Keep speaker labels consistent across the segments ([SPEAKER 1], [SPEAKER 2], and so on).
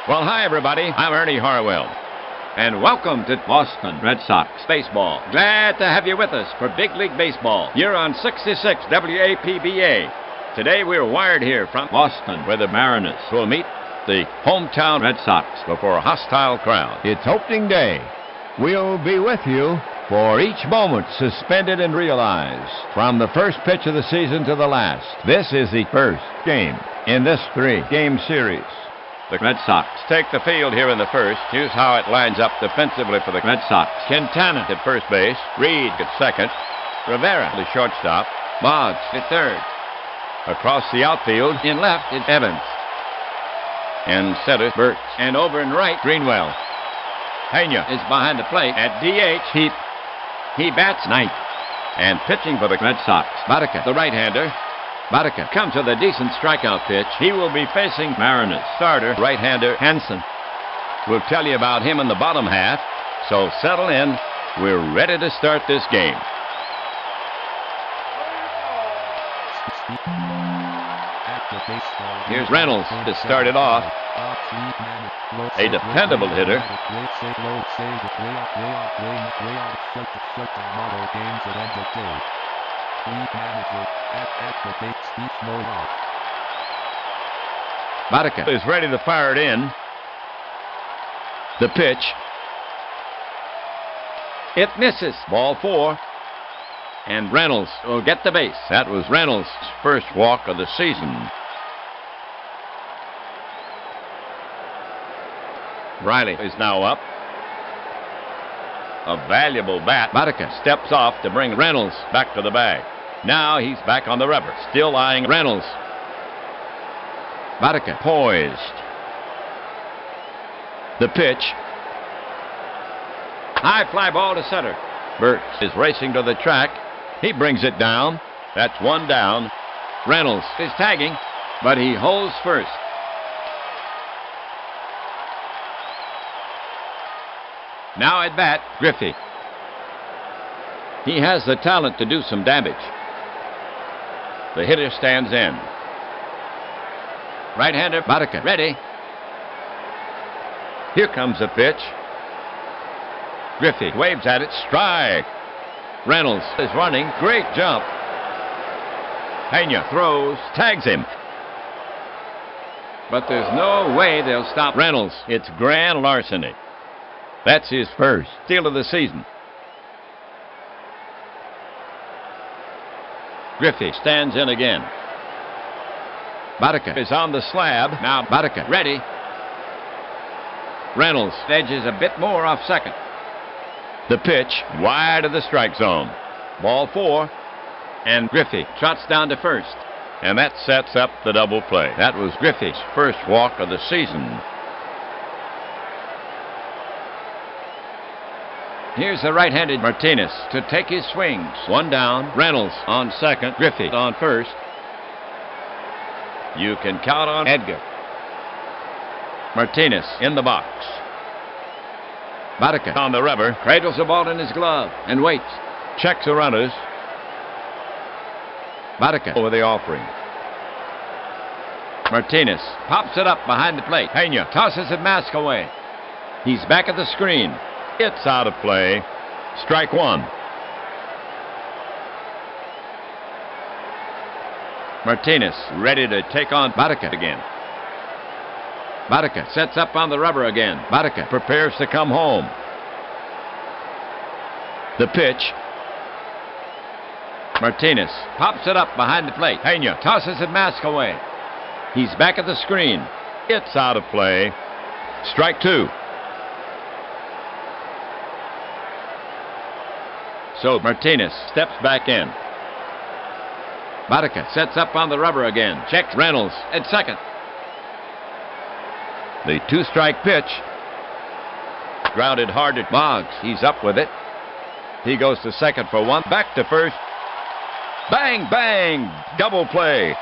[SPEAKER 1] Well, hi, everybody. I'm Ernie Harwell, and welcome to Boston Red Sox baseball. Glad to have you with us for Big League Baseball. You're on 66 APBA. Today, we're wired here from Boston, where the Mariners will meet the hometown Red Sox before a hostile crowd.
[SPEAKER 2] It's opening day. We'll be with you for each moment suspended and realized. From the first pitch of the season to the last, this is the first game in this three-game series.
[SPEAKER 1] The Red Sox take the field here in the first. Here's how it lines up defensively for the Red Sox. Quintana at first base. Reed at second. Rivera, the shortstop. Boggs at third. Across the outfield, in left is Evans. In center, Burks. And over in right, Greenwell. Pena is behind the plate. At DH, he bats ninth. And pitching for the Red Sox, Boddicker, the right-hander. Boddicker comes with a decent strikeout pitch. He will be facing Mariners starter, right-hander Hansen. We'll tell you about him in the bottom half, so settle in. We're ready to start this game. Here's Reynolds to start it off. A dependable hitter. Boddicker is ready to fire it in. The pitch. It misses. Ball 4. And Reynolds will get the base. That was Reynolds' first walk of the season. Riley is now up. A valuable bat. Boddicker steps off to bring Reynolds back to the bag. Now he's back on the rubber, still eyeing Reynolds. Boddicker poised. The pitch. High fly ball to center. Burks is racing to the track. He brings it down. That's one down. Reynolds is tagging, but he holds first. Now at bat, Griffey. He has the talent to do some damage. The hitter stands in. Right-hander Boddicker ready. Here comes the pitch. Griffey waves at it. Strike. Reynolds is running. Great jump. Pena throws. Tags him. But there's no way they'll stop Reynolds. It's grand larceny. That's his first steal of the season. Griffey stands in again. Boddicker is on the slab. Now Boddicker ready. Reynolds edges a bit more off second. The pitch wide of the strike zone. Ball 4. And Griffey trots down to first. And that sets up the double play. That was Griffey's first walk of the season. Here's the right-handed Martinez to take his swings. One down. Reynolds on second. Griffey on first. You can count on Edgar. Martinez in the box. Boddicker on the rubber. Cradles the ball in his glove and waits. Checks the runners. Boddicker over the offering. Martinez pops it up behind the plate. Pena tosses the mask away. He's back at the screen. It's out of play. Strike 1. Martinez ready to take on Boddicker again.
[SPEAKER 2] Bartica sets up on the rubber again. Bartica prepares to come home. The pitch. Martinez pops it up behind the plate. Pena tosses the mask away. He's back at the screen. It's out of play. Strike two. So Martinez steps back in. Bartica sets up on the rubber again. Checks Reynolds at second. The two-strike pitch. Grounded hard at Boggs. He's up with it. He goes to second for one. Back to first. Bang, bang! Double play.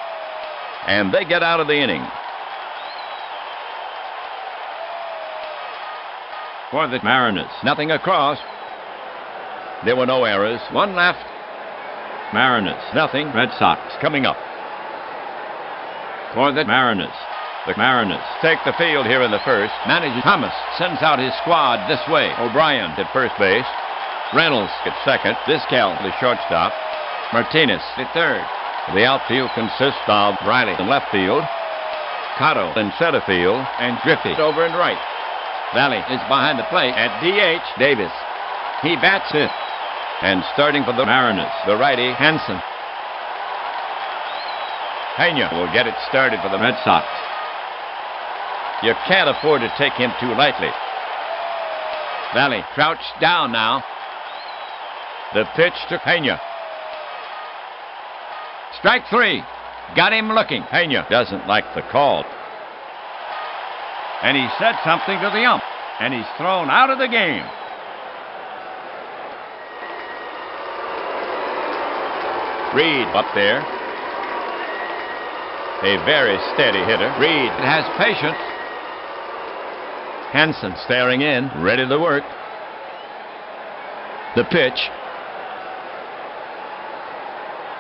[SPEAKER 2] And they get out of the inning. For the Mariners, nothing across. There were no errors. One left. Mariners, nothing. Red Sox coming up. For the Mariners. The Mariners take the field here in the first. Manager Thomas sends out his squad this way. O'Brien at first base. Reynolds at second. Vizquel, the shortstop. Martinez at third. The outfield consists of Riley in left field, Cotto in center field, and Griffey over in right. Valley is behind the plate at DH. Davis. He bats it. And starting for the Mariners, the righty, Hansen. Pena will get it started for the Red Sox. You can't afford to take him too lightly. Valley crouched down now. The pitch to Pena. Strike three. Got him looking. Pena doesn't like the call. And he said something to the ump. And he's thrown out of the game. Reed up there. A very steady hitter. Reed has patience. Hansen staring in, ready to work. The pitch.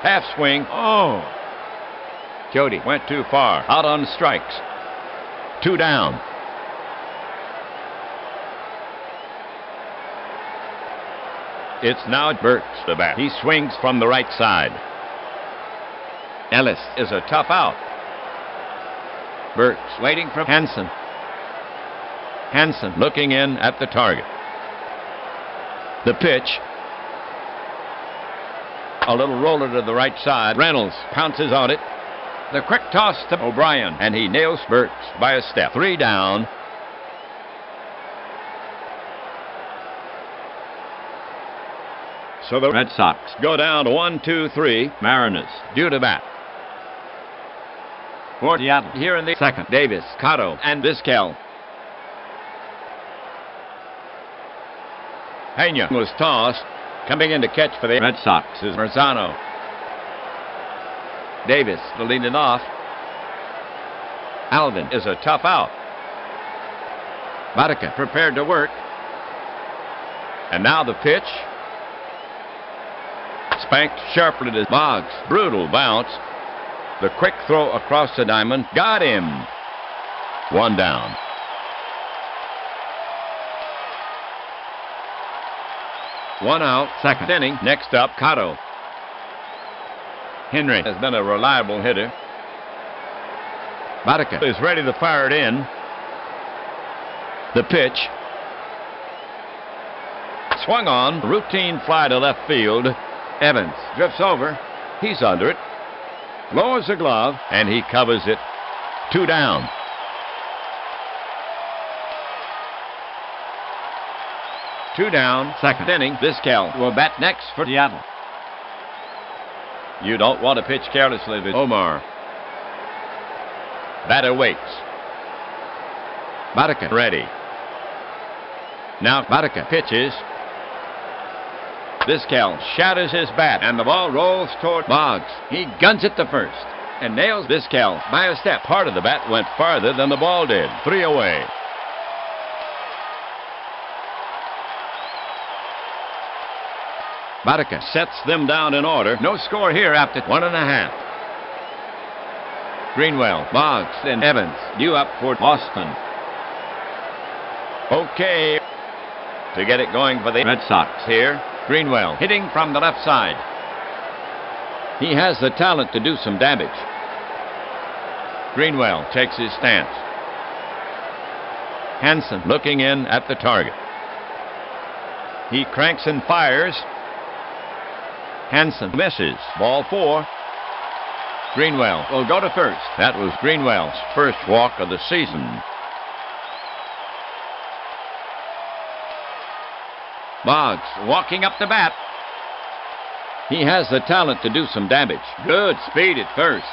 [SPEAKER 2] Half swing. Oh. Jody went too far. Out on strikes. Two down. It's now Burks the bat. He swings from the right side. Ellis is a tough out. Burks waiting for Hansen. Hansen looking in at the target. The pitch. A little roller to the right side. Reynolds pounces on it. The quick toss to O'Brien, and he nails Burks by a step. Three down. So the Red Sox go down 1-2-3. Mariners due to bat. For Seattle here in the second. Davis, Cotto, and Vizquel. Pena was tossed. Coming in to catch for the Red Sox is Marzano. Davis to lead it off. Alvin is a tough out. Bartica prepared to work. And now the pitch. Spanked sharply to Boggs. Brutal bounce. The quick throw across the diamond. Got him. One down. One out. Second inning. Next up, Cotto. Henry has been a reliable hitter. Bartica is ready to fire it in. The pitch. Swung on. Routine fly to left field. Evans drifts over. He's under it. Lowers the glove, and he covers it. Two down. Two down. Second inning. Vizquel will bat next for Seattle. You don't want to pitch carelessly with Omar. Batter waits. Bartica ready. Now Bartica pitches. Vizquel shatters his bat, and the ball rolls toward Boggs. He guns it to first and nails Vizquel by a step. Part of the bat went farther than the ball did. 3 away. Bartica sets them down in order. No score here after 1.5. Greenwell, Boggs, and Evans due up for Boston. Okay. To get it going for the Red Sox here. Greenwell hitting from the left side. He has the talent to do some damage. Greenwell takes his stance. Hansen looking in at the target. He cranks and fires. Hansen misses. Ball 4. Greenwell will go to first. That was Greenwell's first walk of the season. Boggs walking up the bat. He has the talent to do some damage. Good speed at first.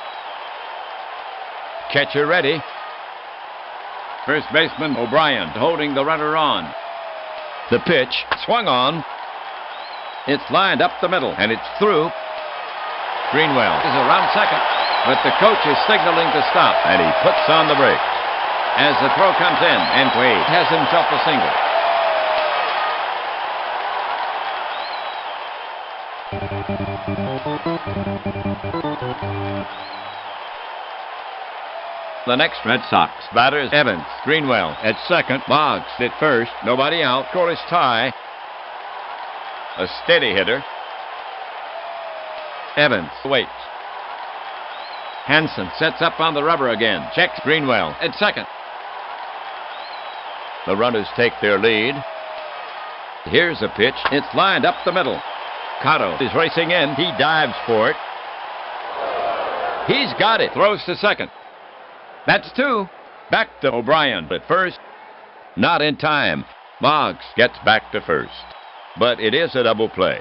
[SPEAKER 2] Catcher ready. First baseman O'Brien holding the runner on. The pitch swung on. It's lined up the middle, and it's through. Greenwell is around second, but the coach is signaling to stop, and he puts on the brakes. As the throw comes in, and Wade has himself a single. The next Red Sox batter is Evans. Greenwell at second. Boggs at first. Nobody out. Scoreless tie. A steady hitter. Evans waits. Hansen sets up on the rubber again. Checks Greenwell at second. The runners take their lead. Here's a pitch. It's lined up the middle. Cotto is racing in. He dives for it. He's got it. Throws to second. That's 2. Back to O'Brien at first. Not in time. Boggs gets back to first. But it is a double play.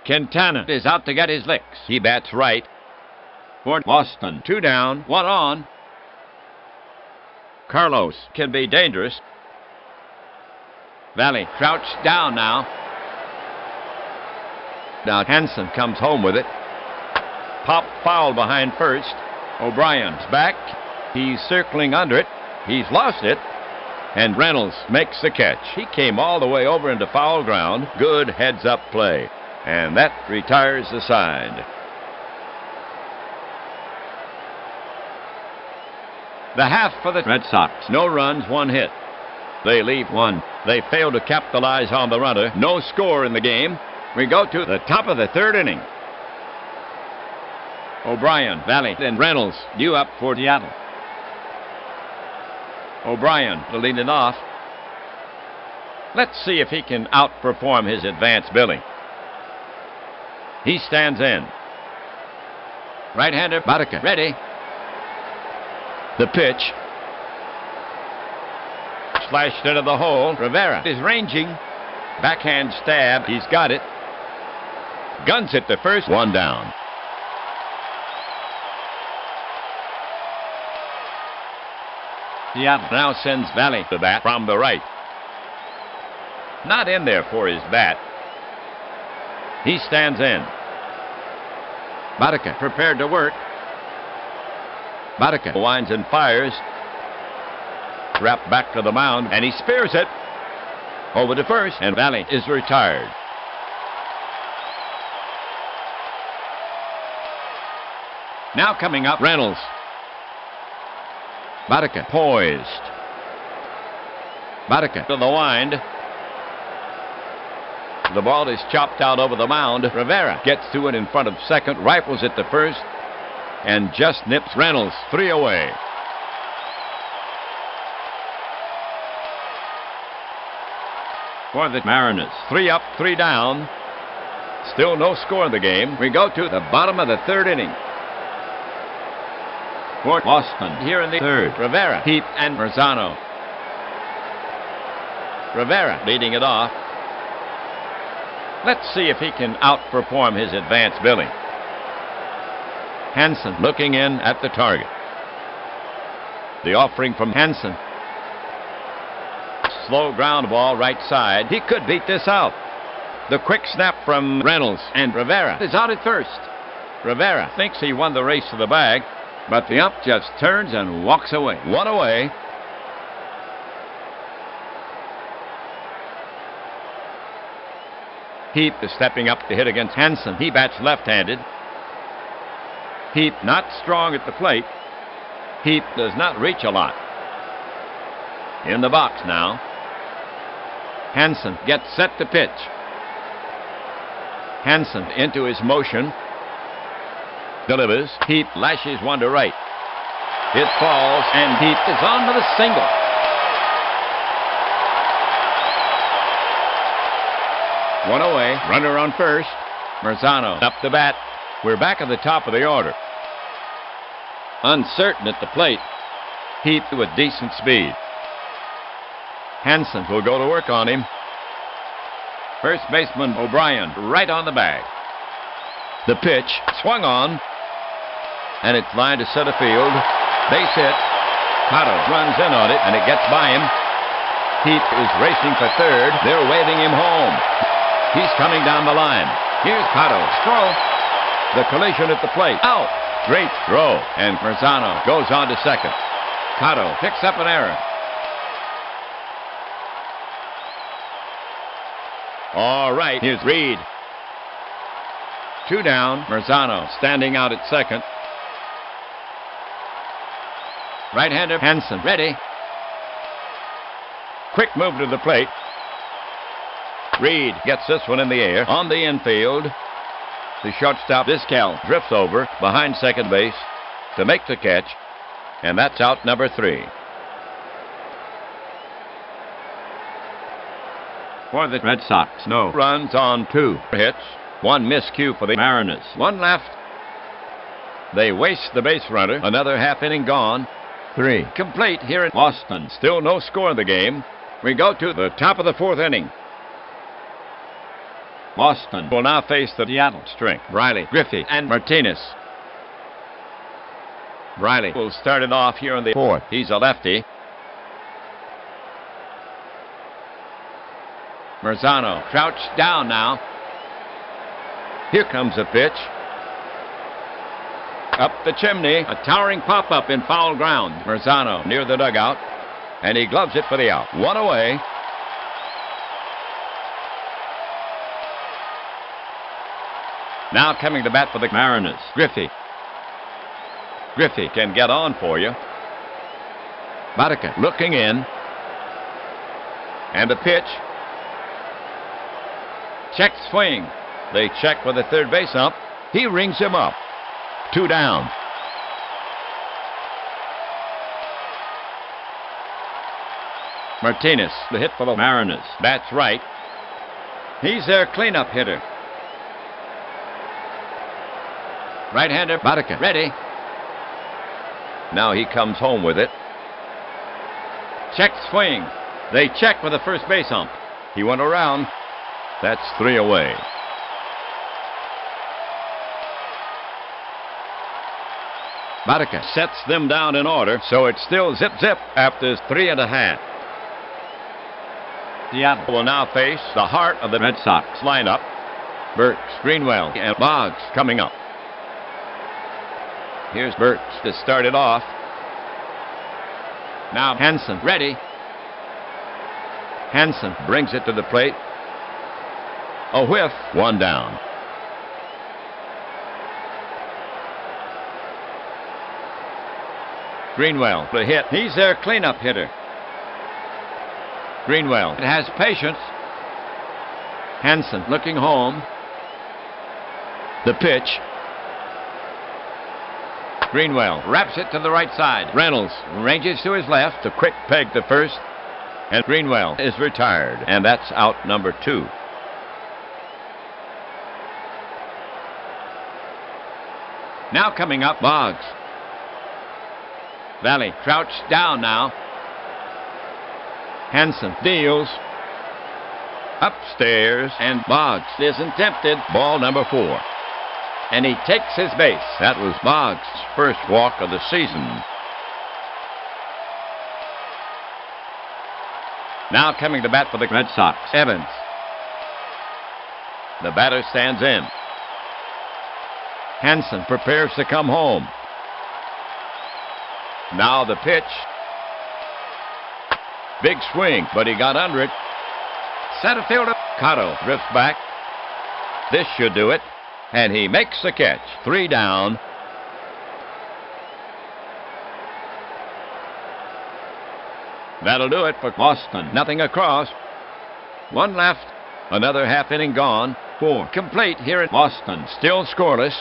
[SPEAKER 2] Quintana is out to get his licks. He bats right. For Boston. 2 down, 1 on. Carlos can be dangerous. Valley crouched down now. Now Hansen comes home with it. Pop foul behind first. O'Brien's back. He's circling under it. He's lost it. And Reynolds makes the catch. He came all the way over into foul ground. Good heads-up play. And that retires the side. The half for the Red Sox. No runs, 1 hit. They leave 1. They fail to capitalize on the runner. No score in the game. We go to the top of the 3rd inning. O'Brien, Valley, and Reynolds due up for Seattle. O'Brien to lead it off. Let's see if he can outperform his advanced billing. He stands in. Right-hander Boddicker ready. The pitch. Slashed into the hole. Rivera is ranging. Backhand stab. He's got it. Guns it to first. 1 down. Seattle now sends Valley to bat from the right. Not in there for his bat. He stands in. Boddicker prepared to work. Boddicker winds and fires. Wrapped back to the mound, and he spears it. Over to first, and Valley is retired. Now coming up, Reynolds. Boddicker poised. Boddicker to the wind. The ball is chopped out over the mound. Rivera gets to it in front of second, rifles it to first, and just nips Reynolds 3 away. For the Mariners, 3 up, 3 down. Still no score in the game. We go to the bottom of the 3rd inning. For Boston, here in the 3rd, Rivera, Heap, and Marzano. Rivera leading it off. Let's see if he can outperform his advanced billing. Hansen looking in at the target. The offering from Hansen. Slow ground ball right side. He could beat this out. The quick snap from Reynolds, and Rivera is out at first. Rivera thinks he won the race to the bag, but the ump just turns and walks away. 1 away. Heap is stepping up to hit against Hansen. He bats left-handed. Heap not strong at the plate. Heap does not reach a lot. In the box now. Hansen gets set to pitch. Hansen into his motion. Delivers. Heap lashes one to right.
[SPEAKER 1] It falls, and he is on with a single. One away. Runner on first. Marzano up the bat. We're back at the top of the order. Uncertain at the plate. Heath with decent speed. Hansen will go to work on him. First baseman O'Brien right on the bag. The pitch swung on, and it's lined to center field. Base hit. Cotto runs in on it, and it gets by him. Heath is racing for third. They're waving him home. He's coming down the line. Here's Cotto. Throw. The collision at the plate. Out. Great throw. And Marzano goes on to second. Cotto picks up an error. All right. Here's Reed. 2 down. Marzano standing out at second. Right-hander Hansen ready. Quick move to the plate. Reed gets this one in the air on the infield. The shortstop Vizquel drifts over behind second base to make the catch, and that's out number 3. For the Red Sox, no runs on 2 hits. 1 miscue for the Mariners. 1 left. They waste the base runner. Another half inning gone. 3 complete here in Boston. Still no score in the game. We go to the top of the 4th inning. Boston will now face the Seattle strength. Riley, Griffey, and Martinez. Riley will start it off here in the 4th. He's a lefty. Marzano crouched down now. Here comes a pitch. Up the chimney. A towering pop-up in foul ground. Marzano near the dugout. And he gloves it for the out. 1 away. Now coming to bat for the Mariners. Griffey. Griffey can get on for you. Boddicker looking in. And a pitch. Check swing. They check with the third base ump. He rings him up. 2 down. Martinez, the hit for the Mariners. Bats right. He's their cleanup hitter. Right-hander Boddicker ready. Now he comes home with it. Check swing. They check with the first base ump. He went around. That's 3 away. Boddicker sets them down in order, so it's still zip-zip after 3 1/2. Seattle will now face the heart of the Red Sox lineup. Burks, Greenwell, and Boggs coming up. Here's Burks to start it off. Now Hansen ready. Hansen brings it to the plate. A whiff. 1 down. Greenwell, the hit. He's their cleanup hitter. Greenwell has patience. Hansen looking home. The pitch. Greenwell wraps it to the right side. Reynolds ranges to his left. A quick peg to first. And Greenwell is retired. And that's out number 2. Now coming up, Boggs. Valley crouched down now. Hansen deals. Upstairs, and Boggs isn't tempted. Ball number 4. And he takes his base. That was Boggs' first walk of the season. Now coming to bat for the Red Sox, Evans. The batter stands in. Hansen prepares to come home. Now the pitch. Big swing, but he got under it. Center fielder Cotto drifts back. This should do it. And he makes the catch. 3 down. That'll do it for Boston. Nothing across. 1 left. Another half inning gone. 4 complete here in Boston. Still scoreless.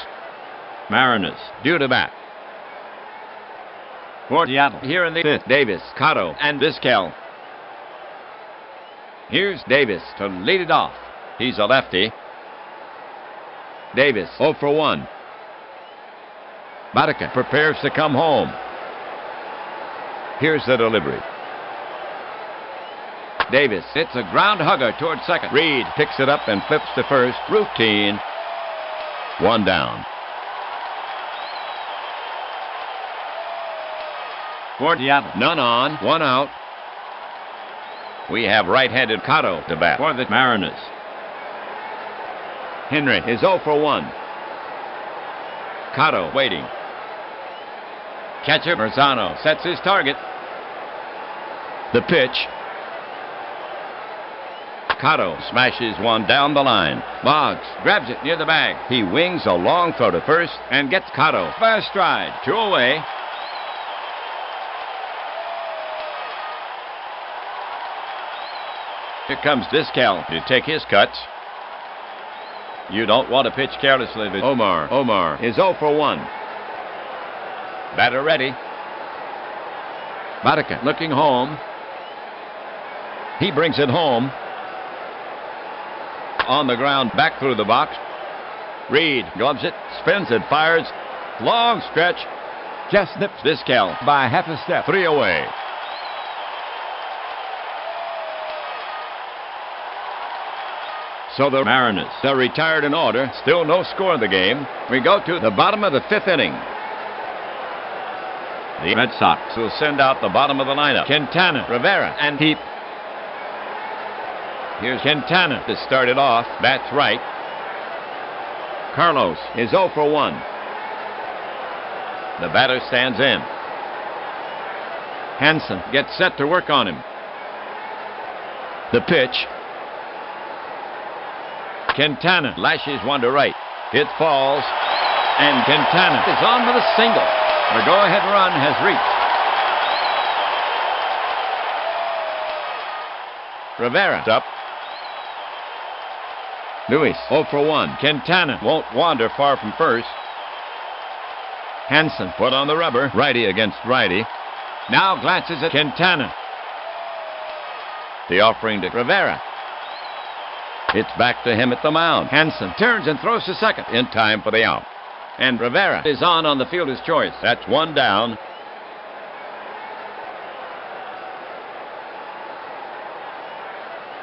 [SPEAKER 1] Mariners due to bat. For Seattle, here in the fifth, Davis, Cotto, and Vizquel. Here's Davis to lead it off. He's a lefty. Davis, 0 for 1. Bodika prepares to come home. Here's the delivery. Davis hits a ground hugger toward second. Reed picks it up and flips to first. Routine. 1 down. For Seattle, none on, 1 out. We have right-handed Cotto to bat for the Mariners. Henry is 0 for 1. Cotto waiting. Catcher Marzano sets his target. The pitch. Cotto smashes one down the line. Boggs grabs it near the bag. He wings a long throw to first and gets Cotto by a stride. 2 away. Here comes Vizquel to take his cuts. You don't want to pitch carelessly with Omar. Omar is 0 for 1. Batter ready. Bodika looking home. He brings it home. On the ground, back through the box. Reed gloves it, spins it, fires. Long stretch. Just nips Vizquel by half a step. 3 away. So the Mariners are retired in order. Still no score in the game. We go to the bottom of the 5th inning. The Red Sox will send out the bottom of the lineup. Quintana, Rivera, and Heap. Here's Quintana to start it off. Bats right. Carlos is 0 for 1. The batter stands in. Hansen gets set to work on him. The pitch. Quintana lashes one to right. It falls, and Quintana is on with a single. The go-ahead run has reached. Rivera's up. Lewis, 0 for 1. Quintana won't wander far from first. Hansen put on the rubber. Righty against righty. Now glances at Quintana. The offering to Rivera. It's back to him at the mound. Hansen turns and throws to second in time for the out. And Rivera is on the fielder's choice. That's 1 down.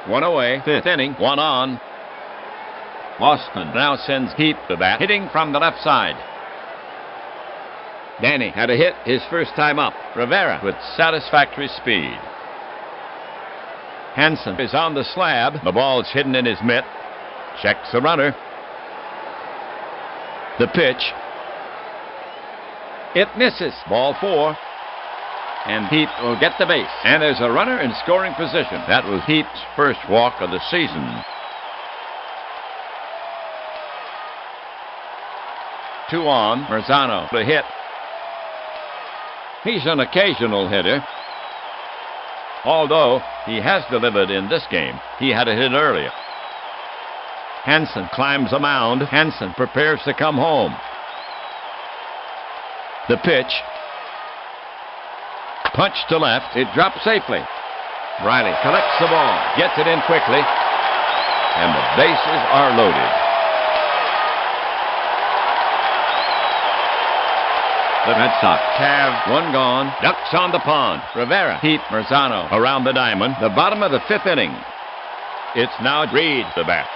[SPEAKER 1] One away. 5th inning. 1 on. Boston now sends Heap to bat, hitting from the left side. Danny had a hit his first time up. Rivera with satisfactory speed. Hansen is on the slab. The ball's hidden in his mitt. Checks the runner. The pitch. It misses. Ball 4. And Heap will get the base. And there's a runner in scoring position. That was Heap's first walk of the season. 2 on. Marzano the hit. He's an occasional hitter. Although he has delivered in this game. He had a hit earlier. Hansen climbs the mound. Hansen prepares to come home. The pitch. Punch to left. It drops safely. Riley collects the ball. Gets it in quickly. And the bases are loaded. The Red Sox have 1 gone. Ducks on the pond. Rivera, Heap, Marzano around the diamond. The bottom of the 5th inning. It's now Reed the bat.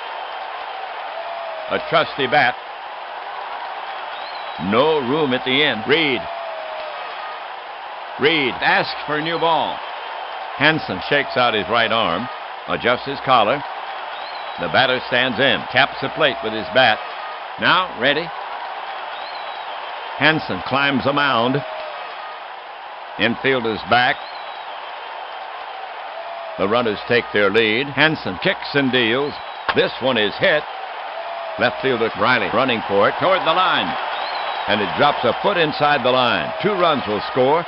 [SPEAKER 1] A trusty bat. No room at the end. Reed. Reed asks for a new ball. Hansen shakes out his right arm. Adjusts his collar. The batter stands in. Taps the plate with his bat. Now ready. Hansen climbs the mound. Infielders back. The runners take their lead. Hansen kicks and deals. This one is hit. Left fielder Riley running for it toward the line. And it drops a foot inside the line. 2 runs will score.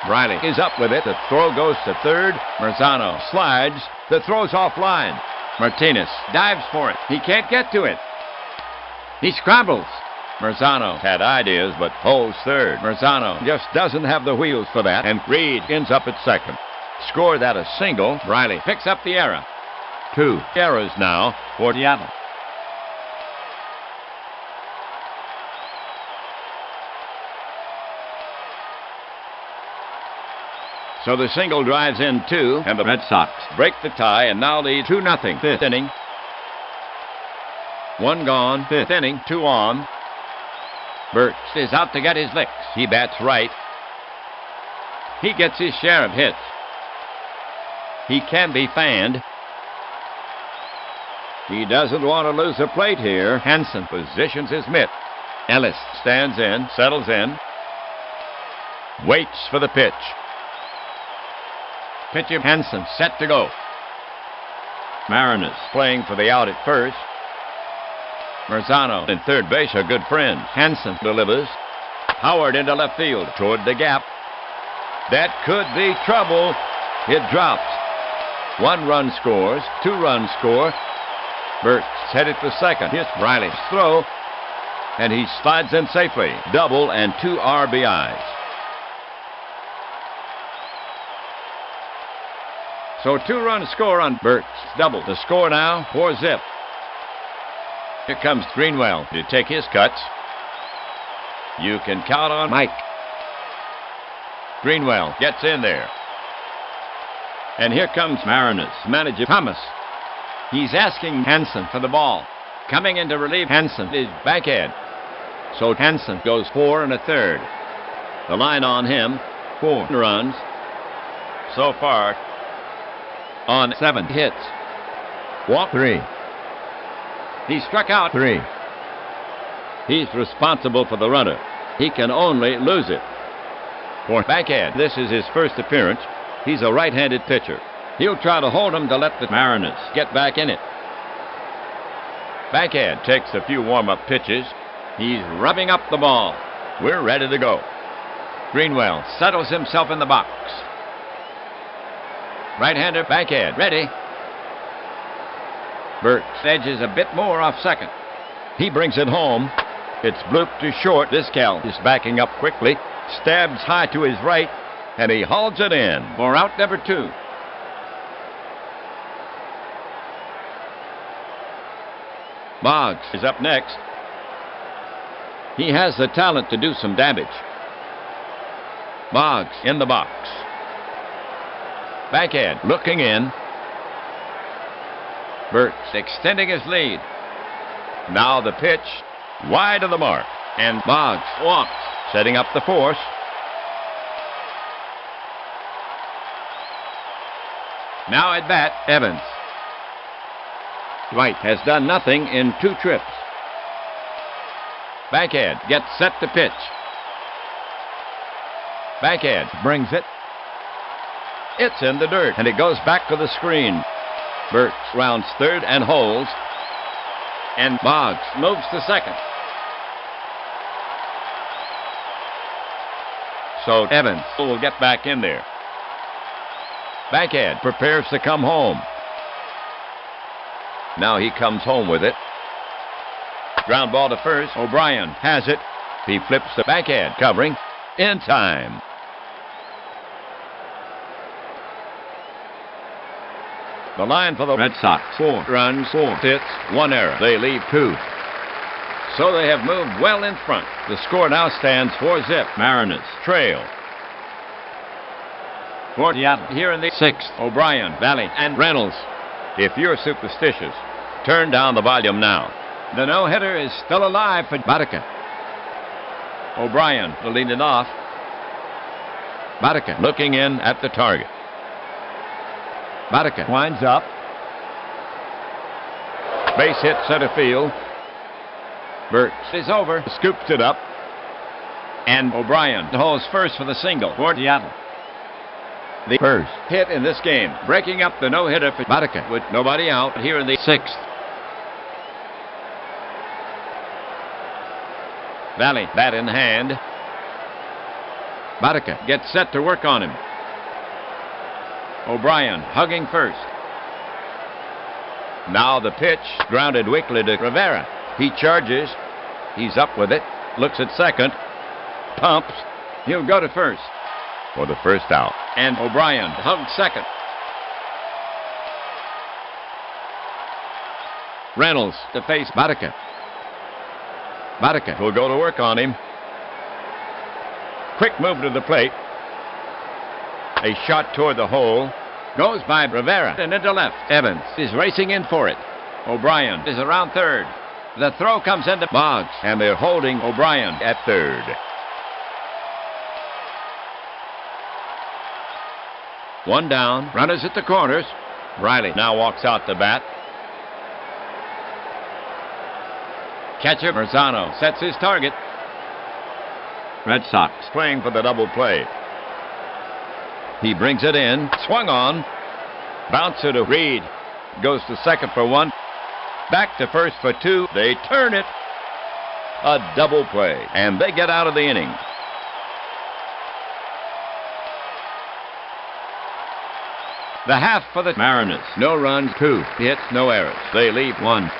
[SPEAKER 1] Riley is up with it. The throw goes to third. Marzano slides. The throw's offline. Martinez dives for it. He can't get to it. He scrambles. Marzano had ideas, but holds third. Marzano just doesn't have the wheels for that, and Reed ends up at second. Scored that a single. Riley picks up the error. 2 errors now for Seattle. So the single drives in 2, and the Red Sox break the tie and now lead 2-0. 5th inning. 1 gone. 5th inning. 2 on. Burt is out to get his licks. He bats right. He gets his share of hits. He can be fanned. He doesn't want to lose a plate here. Hansen positions his mitt. Ellis stands in, settles in. Waits for the pitch. Pitcher Hansen set to go. Mariners playing for the out at first. Marzano and third base are good friends. Hansen delivers. Howard into left field toward the gap. That could be trouble. It drops. 1 run scores. 2 runs score. Burt's headed for second. Here's Riley's throw. And he slides in safely. Double and 2 RBIs. So 2-run score on Burt's double. The score now 4-zip. Here comes Greenwell to take his cuts. You can count on Mike. Greenwell gets in there. And here comes Mariners manager Thomas. He's asking Hansen for the ball. Coming in to relieve Hansen is Bankhead. So Hansen goes 4 1/3. The line on him, 4 runs. So far, on 7 hits. Walk
[SPEAKER 2] 3.
[SPEAKER 1] He struck out
[SPEAKER 2] 3.
[SPEAKER 1] He's responsible for the runner. He can only lose it. For Bankhead, this is his first appearance. He's a right-handed pitcher. He'll try to hold him to let the Mariners get back in it. Bankhead takes a few warm-up pitches. He's rubbing up the ball. We're ready to go. Greenwell settles himself in the box. Right-hander Bankhead ready. Burt edges a bit more off second. He brings it home. It's blooped to short. This gal is backing up quickly. Stabs high to his right, and he hauls it in for out number 2. Boggs is up next. He has the talent to do some damage. Boggs in the box. Bankhead looking in. Burt's extending his lead. Now the pitch wide of the mark. And Boggs walks, setting up the force. Now at bat, Evans. Dwight has done nothing in 2 trips. Bankhead gets set to pitch. Bankhead brings it. It's in the dirt, and it goes back to the screen. Burt rounds third and holds. And Boggs moves to second. So Evans will get back in there. Bankhead prepares to come home. Now he comes home with it. Ground ball to first. O'Brien has it. He flips to Bankhead, covering in time. The line for the Red Sox, 4 runs, 4 hits, 1 error. They leave 2. So they have moved well in front. The score now stands 4-zip. Mariners trail. For Seattle here in the 6th, O'Brien, Valley, and Reynolds. If you're superstitious, turn down the volume now. The no-hitter is still alive for Baraka. O'Brien will lead it off. Baraka looking in at the target. Baraka winds up. Base hit center field. Burt is over, scoops it up. And O'Brien holds first for the single for Seattle. The first hit in this game, breaking up the no-hitter for Baraka with nobody out here in the 6th. Valley, bat in hand. Baraka gets set to work on him. O'Brien hugging first. Now the pitch, grounded weakly to Rivera. He charges. He's up with it. Looks at second. Pumps. He'll go to first
[SPEAKER 2] For the first out.
[SPEAKER 1] and O'Brien hugs second. Reynolds to face
[SPEAKER 2] Barca. Barca
[SPEAKER 1] will go to work on him. Quick move to the plate. A shot toward the hole. Goes by Rivera and into left. Evans is racing in for it. O'Brien is around third. The throw comes into
[SPEAKER 2] Boggs.
[SPEAKER 1] and they're holding O'Brien
[SPEAKER 2] At third.
[SPEAKER 1] one down. Runners at the corners. Riley now walks out to bat. Catcher Marzano sets his target.
[SPEAKER 2] Red Sox.
[SPEAKER 1] Playing for the double play. He brings it in. Swung on. Bouncer to Reed. Goes to second for one. Back to first for two. They turn it. A double play. And they get out of the inning. The half for the
[SPEAKER 2] Mariners.
[SPEAKER 1] No runs,
[SPEAKER 2] 2
[SPEAKER 1] hits, no errors. They leave
[SPEAKER 2] 1.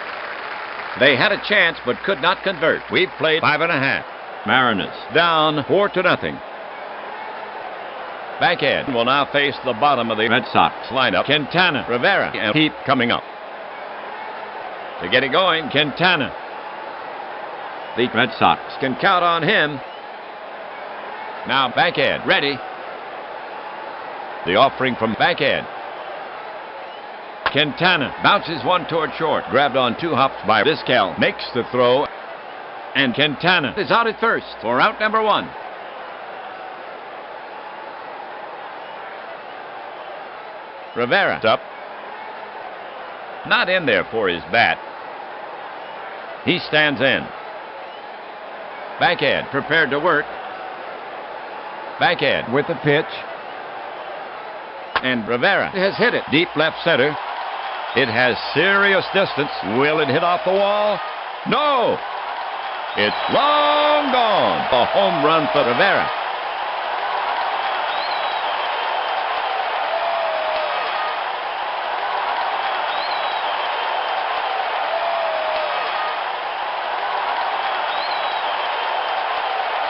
[SPEAKER 1] They had a chance but could not convert. We've played 5.5.
[SPEAKER 2] Mariners.
[SPEAKER 1] Down 4-0. Bankhead will now face the bottom of the
[SPEAKER 2] Red Sox.
[SPEAKER 1] lineup. Quintana, Rivera, and Heap coming up. To get it going, Quintana.
[SPEAKER 2] The Red Sox
[SPEAKER 1] Can count on him. Now Bankhead, ready. The offering from Bankhead. Quintana bounces one toward short. Grabbed on 2 hops by Vizquel. Makes the throw. And Quintana is out at first for out number 1. Rivera's up. Not in there for his bat. He stands in. Bankhead prepared to work. Bankhead
[SPEAKER 2] with the pitch.
[SPEAKER 1] and Rivera has hit it deep left center. It has serious distance. Will it hit off the wall? No! It's long gone. A home run for Rivera.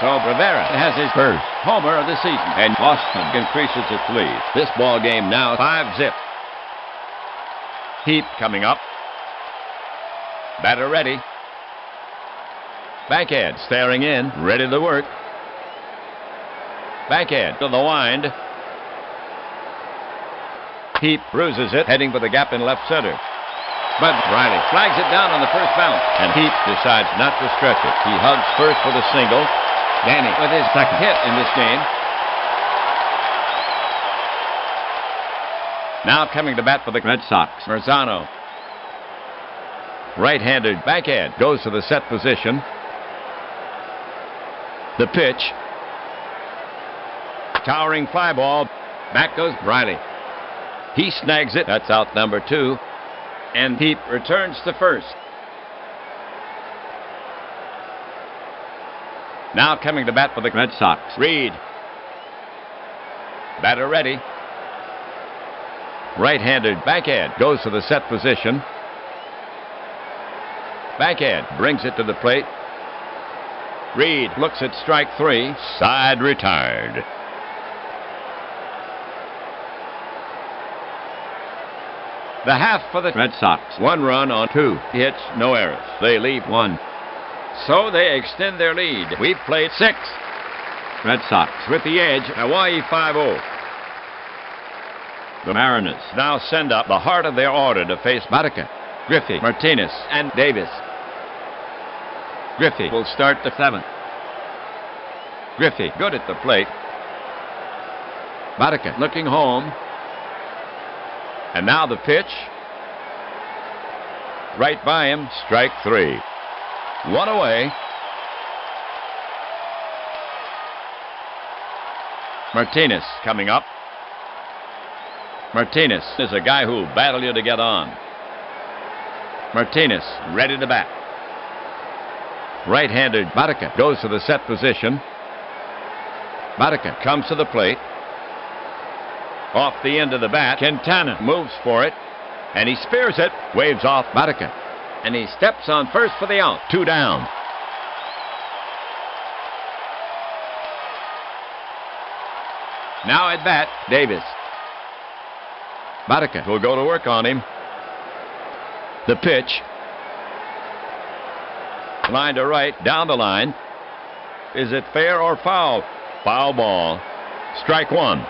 [SPEAKER 1] So Rivera has his first homer of the season, and Boston increases its lead. This ball game now 5-0. Heap coming up. Batter ready. Bankhead staring in, ready to work. Bankhead to the wind. Heap bruises it, heading for the gap in left center. But Riley flags it down on the first bounce, and Heap decides not to stretch it. He hugs first for the single. Danny with his second hit in this game. Now coming to bat for the
[SPEAKER 2] Red Sox.
[SPEAKER 1] Marzano. Right-handed Bankhead goes to the set position. The pitch. Towering fly ball. Back goes Riley. He snags it. That's out number 2. And Heap returns to first. Now coming to bat for the
[SPEAKER 2] Red Sox.
[SPEAKER 1] Reed. Batter ready. Right-handed Bankhead goes to the set position. Bankhead brings it to the plate. Reed looks at strike 3. Side retired. The half for the
[SPEAKER 2] Red Sox.
[SPEAKER 1] 1 run on 2 hits, no errors. They leave 1. So they extend their lead. We've played 6.
[SPEAKER 2] Red Sox.
[SPEAKER 1] With the edge, Hawaii 5-0.
[SPEAKER 2] The Mariners.
[SPEAKER 1] Now send up the heart of their order to face
[SPEAKER 2] Barca.
[SPEAKER 1] Griffey, Martinez, and Davis. Griffey will start the 7th. Griffey good at the plate.
[SPEAKER 2] Barca.
[SPEAKER 1] Looking home. And now the pitch. Right by him, strike 3. 1 away. Martinez coming up. Martinez is a guy who'll battle you to get on. Martinez ready to bat. Right-handed
[SPEAKER 2] Barca.
[SPEAKER 1] goes to the set position.
[SPEAKER 2] Barca.
[SPEAKER 1] Comes to the plate. Off the end of the bat. Quintana moves for it. And he spears it. Waves off
[SPEAKER 2] Barca.
[SPEAKER 1] and he steps on first for the out. 2 down. Now at bat, Davis. Boddicker will go to work on him. The pitch. Line to right, down the line. Is it fair or foul? Foul ball. Strike one.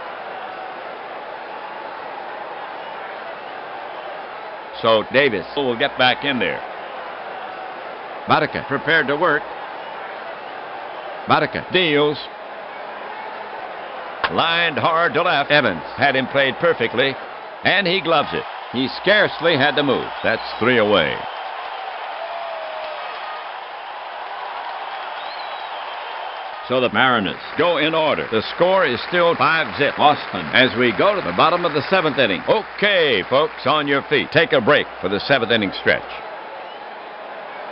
[SPEAKER 1] So Davis will get back in there. Boddicker prepared to work. Boddicker deals. Lined hard to left. Evans had him played perfectly, and he gloves it. He scarcely had to move. That's 3 away. So the Mariners go in order. The score is still 5-0 Boston as we go to the bottom of the 7th inning. Okay, folks, on your feet. Take a break for the 7th inning stretch.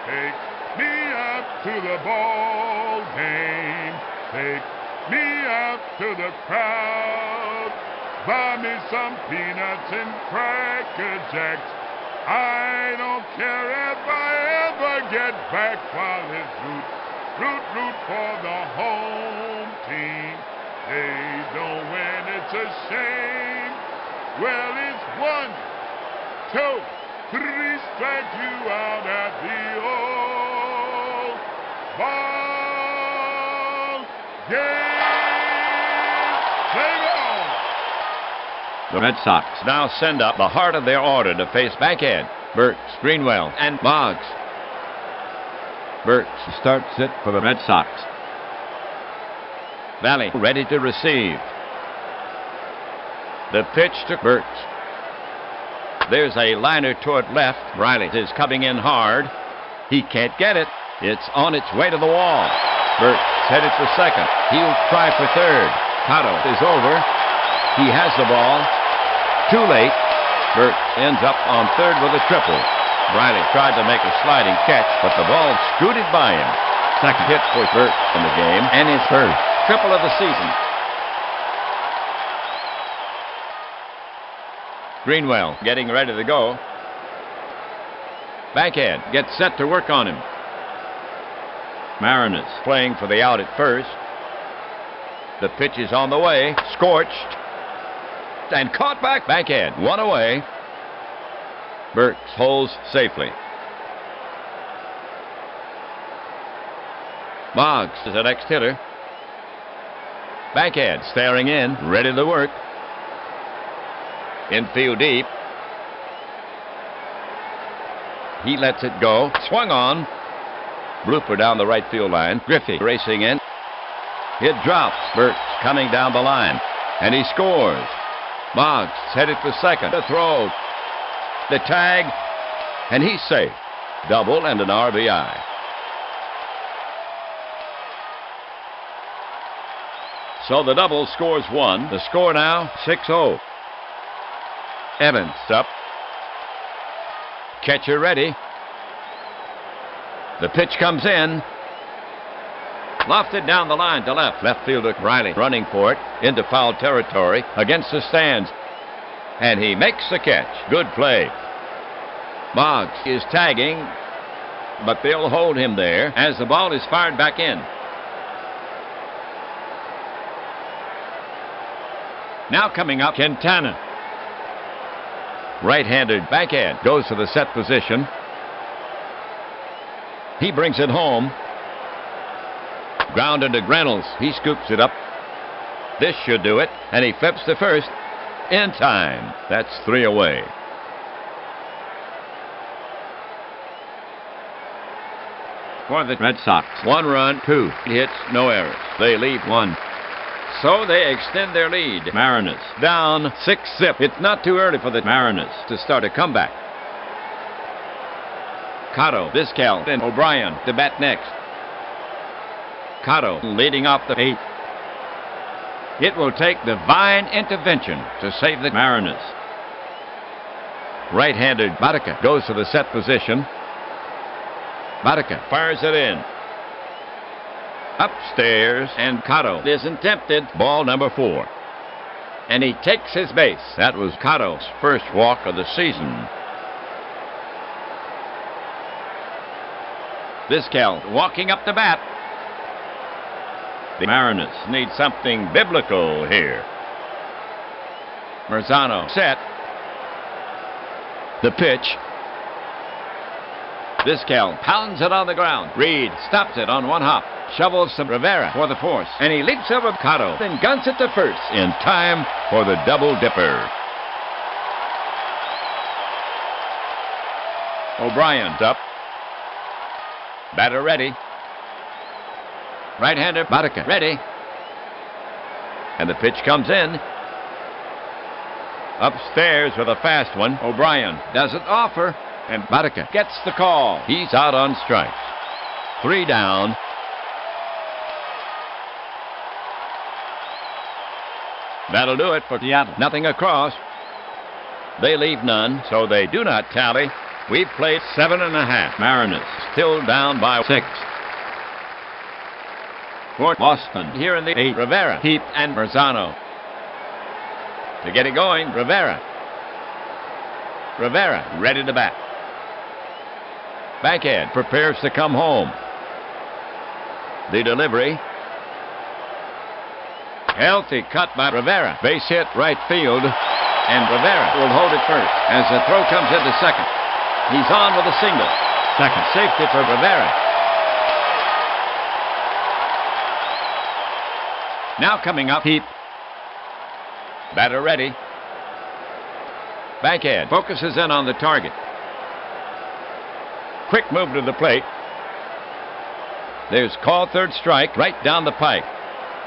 [SPEAKER 3] Take me out to the ball game. Take me out to the crowd. Buy me some peanuts and Cracker Jacks. I don't care if I ever get back while it's root for the home team. They don't win, it's a shame. Well, it's 1, 2, 3 strike you out at the old ball game. Play on.
[SPEAKER 1] The Red Sox now send up the heart of their order to face Bankhead, Burks, Greenwell, and Boggs. Burks starts it for the Red Sox. Valley ready to receive. The pitch to Burks. There's a liner toward left. Riley is coming in hard. He can't get it. It's on its way to the wall. Burks headed for second. He'll try for third. Cotto is over. He has the ball. Too late. Burks ends up on third with a triple. Riley tried to make a sliding catch, but the ball scooted by him. Second hit for Burks in the game, and his first triple of the season. Greenwell getting ready to go. Bankhead gets set to work on him. Mariners playing for the out at first. The pitch is on the way. Scorched. And caught back. Bankhead 1 away. Burks holds safely. Boggs is the next hitter. Bankhead staring in, ready to work. Infield deep. He lets it go. Swung on. Blooper down the right field line. Griffey racing in. It drops. Burks coming down the line. And he scores. Boggs headed for second. A throw. The tag, and he's safe. Double and an RBI. So the double scores 1. The score now 6-0. Evans up. Catcher ready. The pitch comes in. Lofted down the line to left. Left fielder Riley running for it into foul territory against the stands. And he makes the catch. Good play. Boggs is tagging, but they'll hold him there as the ball is fired back in. Now coming up, Quintana. Right-handed Bankhead goes to the set position. He brings it home. Grounded to Reynolds. He scoops it up. This should do it, and he flips to first. In time. That's 3 away. For the Red Sox, 1 run, 2 hits, no errors. They lead 1. So they extend their lead. Mariners down 6-zip. It's not too early for the Mariners to start a comeback. Cotto, Vizquel, and O'Brien to bat next. Cotto leading off the 8th. It will take divine intervention to save the Mariners. Right-handed Boddicker goes to the set position. Boddicker fires it in. Upstairs, and Cotto isn't tempted. Ball number 4. And he takes his base. That was Cotto's first walk of the season. Vizquel walking up to bat. The Mariners need something biblical here. Marzano set. The pitch. Vizquel pounds it on the ground. Reed stops it on one hop. Shovels to Rivera for the force. And he leaps over Cotto. Then guns it to first.
[SPEAKER 2] In time for the double dipper.
[SPEAKER 1] O'Brien's up. Batter ready. Right-hander Bataca ready. And the pitch comes in. Upstairs with a fast one. O'Brien doesn't offer. And Bataca gets the call. He's out on strikes. 3 down. That'll do it for Seattle. Nothing across. They leave none, so they do not tally. We've played 7.5. Mariners still down by 6. For Boston, here in the 8th, Rivera, Heap, and Marzano. To get it going, Rivera. Rivera, ready to bat. Bankhead prepares to come home. The delivery. Healthy cut by Rivera. Base hit right field. And Rivera will hold it first as the throw comes into second. He's on with a single. Second safety for Rivera. Now coming up, Heap. Batter ready. Bankhead focuses in on the target. Quick move to the plate. There's called third strike right down the pike.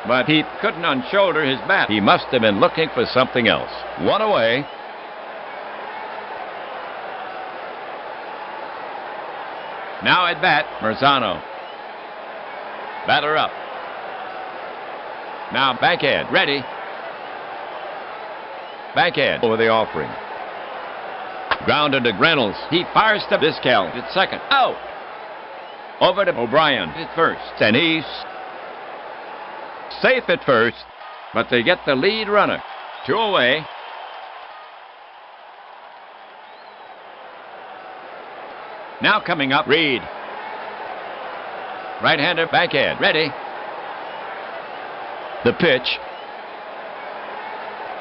[SPEAKER 1] But he couldn't unshoulder his bat. He must have been looking for something else. 1 away. Now at bat, Marzano. Batter up. Now Bankhead, ready. Bankhead over the offering. Grounded to Reynolds. He fires to Vizquel at second. Out. Over to O'Brien at first. And he's safe at first. But they get the lead runner. 2 away. Now coming up, Reed. Right-hander Bankhead. Ready. The pitch.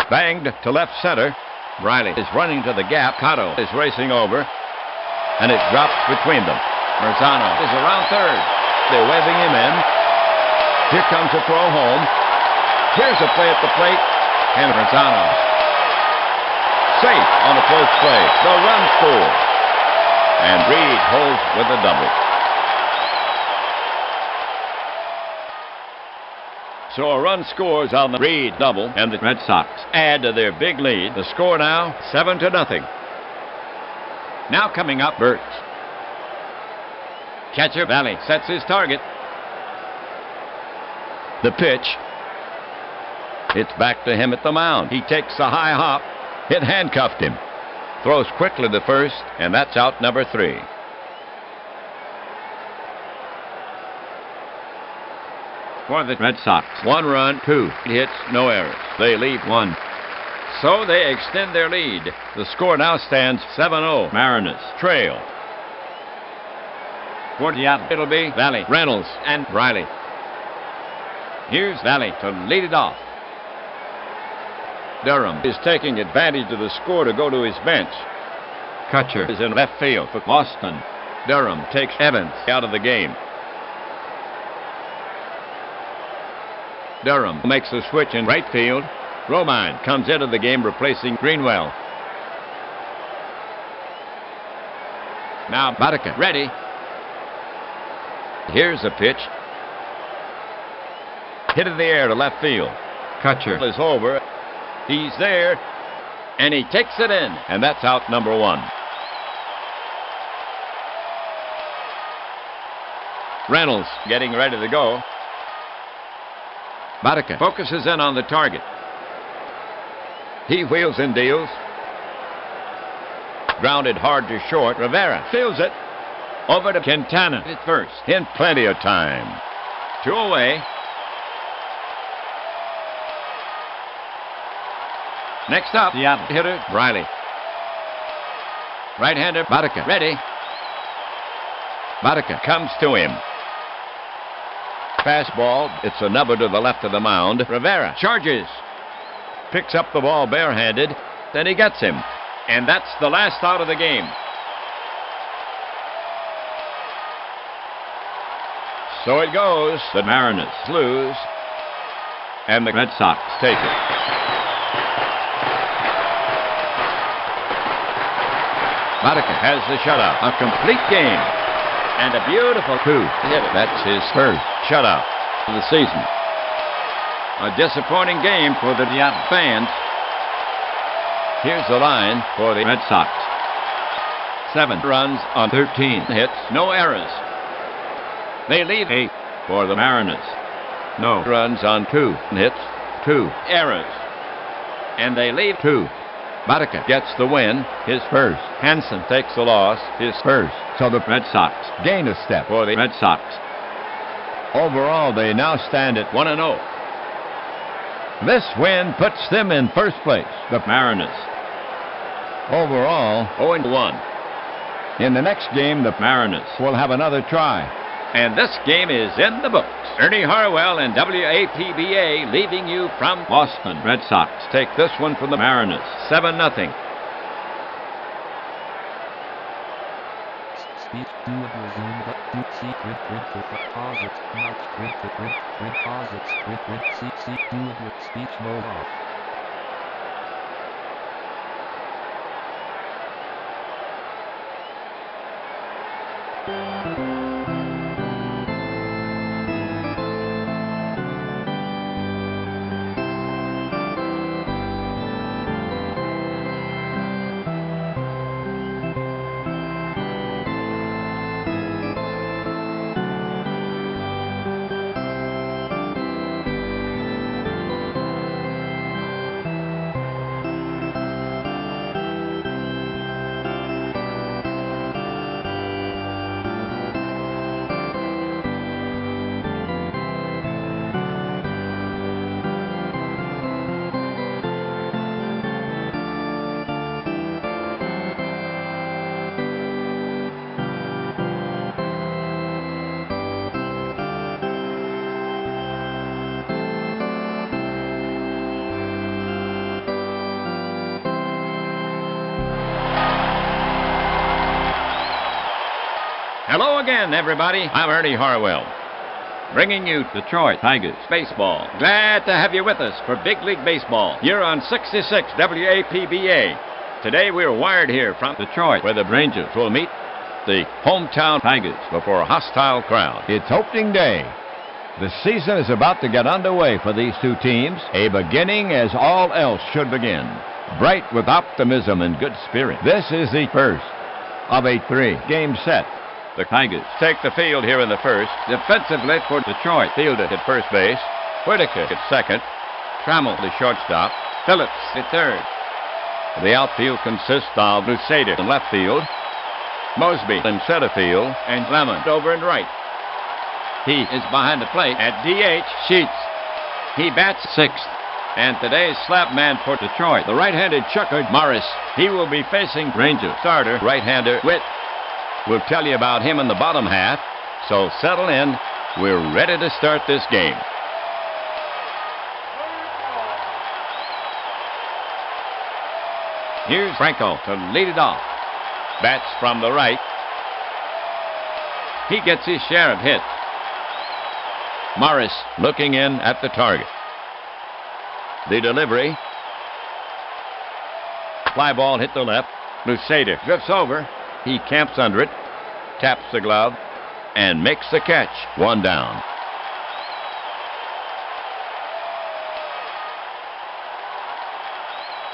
[SPEAKER 1] Banged to left center. Riley is running to the gap. Cotto is racing over. And it drops between them. Marzano is around third. They're waving him in. Here comes a throw home. Here's a play at the plate. And Marzano safe on the close play. The run score. And Reed holds with a double. So a run scores on the Reed double, and the Red Sox add to their big lead. The score now 7-0. Now coming up, Burks. Catcher Valley sets his target. The pitch. It's back to him at the mound. He takes a high hop. It handcuffed him. Throws quickly to first, and that's out number 3. For the Red Sox, 1 run, 2 hits, no errors. They leave 1. So they extend their lead. The score now stands 7-0. Mariners trail. For Seattle, it'll be Valley, Reynolds, and Riley. Here's Valley to lead it off. Durham is taking advantage of the score to go to his bench. Kutcher is in left field for Boston. Durham takes Evans out of the game. Durham makes the switch in right field. Romine comes into the game replacing Greenwell. Now Bataca ready. Here's a pitch. Hit in the air to left field. Kutcher is over. He's there. And he takes it in. And that's out number 1. Reynolds getting ready to go. Bataca focuses in on the target. He wheels and deals. Grounded hard to short. Rivera fields it. Over to Quintana at first. In plenty of time. 2 away. Next up, Seattle hitter Riley. Right-hander Bataca ready. Bataca comes to him. Fastball. It's a number to the left of the mound. Rivera charges. picks up the ball barehanded, then he gets him. And that's the last out of the game. So it goes. The Mariners lose, and the Red Sox take it. Monica has the shutout. A complete game. And a beautiful two-hit. That's his first shutout of the season. A disappointing game for the fans. Here's the line for the Red Sox. 7 runs on 13 hits, no errors. They lead 8 for the Mariners. No runs on 2 hits, 2 errors. And they lead 2. Monica gets the win, his first. Hansen takes the loss, his first.
[SPEAKER 2] So the Red Sox gain a step
[SPEAKER 1] For the Red Sox.
[SPEAKER 2] overall. They now stand at
[SPEAKER 1] 1-0.
[SPEAKER 2] This win puts them in first place.
[SPEAKER 1] The Mariners
[SPEAKER 2] Overall,
[SPEAKER 1] 0-1.
[SPEAKER 2] in the next game, the
[SPEAKER 1] Mariners.
[SPEAKER 2] will have another try.
[SPEAKER 1] And this game is in the books. Ernie Harwell and WAPBA leaving you from Boston. Red Sox take this one from the Mariners. 7-0.
[SPEAKER 4] Speech do resume the do secret print for deposit not print to print posits print seek do speech mode off.
[SPEAKER 1] Hello again, everybody. I'm Ernie Harwell, bringing you Detroit Tigers baseball. Glad to have you with us for Big League Baseball. You're on 66 WAPBA. Today we're wired here from Detroit, where the Rangers will meet the hometown Tigers before a hostile crowd.
[SPEAKER 2] It's opening day. The season is about to get underway for these two teams, a beginning as all else should begin, bright with optimism and good spirit. This is the first of a 3-game set.
[SPEAKER 1] The Tigers take the field here in the first. Defensively for Detroit, fielded at first base. Whitaker at second. Trammell, the shortstop. Phillips at third. The outfield consists of Lusader in left field, Mosby in center field, and Lemon over in right. He is behind the plate at DH. Sheets. He bats sixth. And today's slap man for Detroit, the right-handed chucker Morris. He will be facing Ranger starter right-hander Witt. We'll tell you about him in the bottom half, so settle in. We're ready to start this game. Here's Franco to lead it off. Bats from the right. He gets his share of hits. Morris looking in at the target. The delivery. Fly ball hit the left. Lusader drifts over. He camps under it, taps the glove, and makes the catch. 1 down.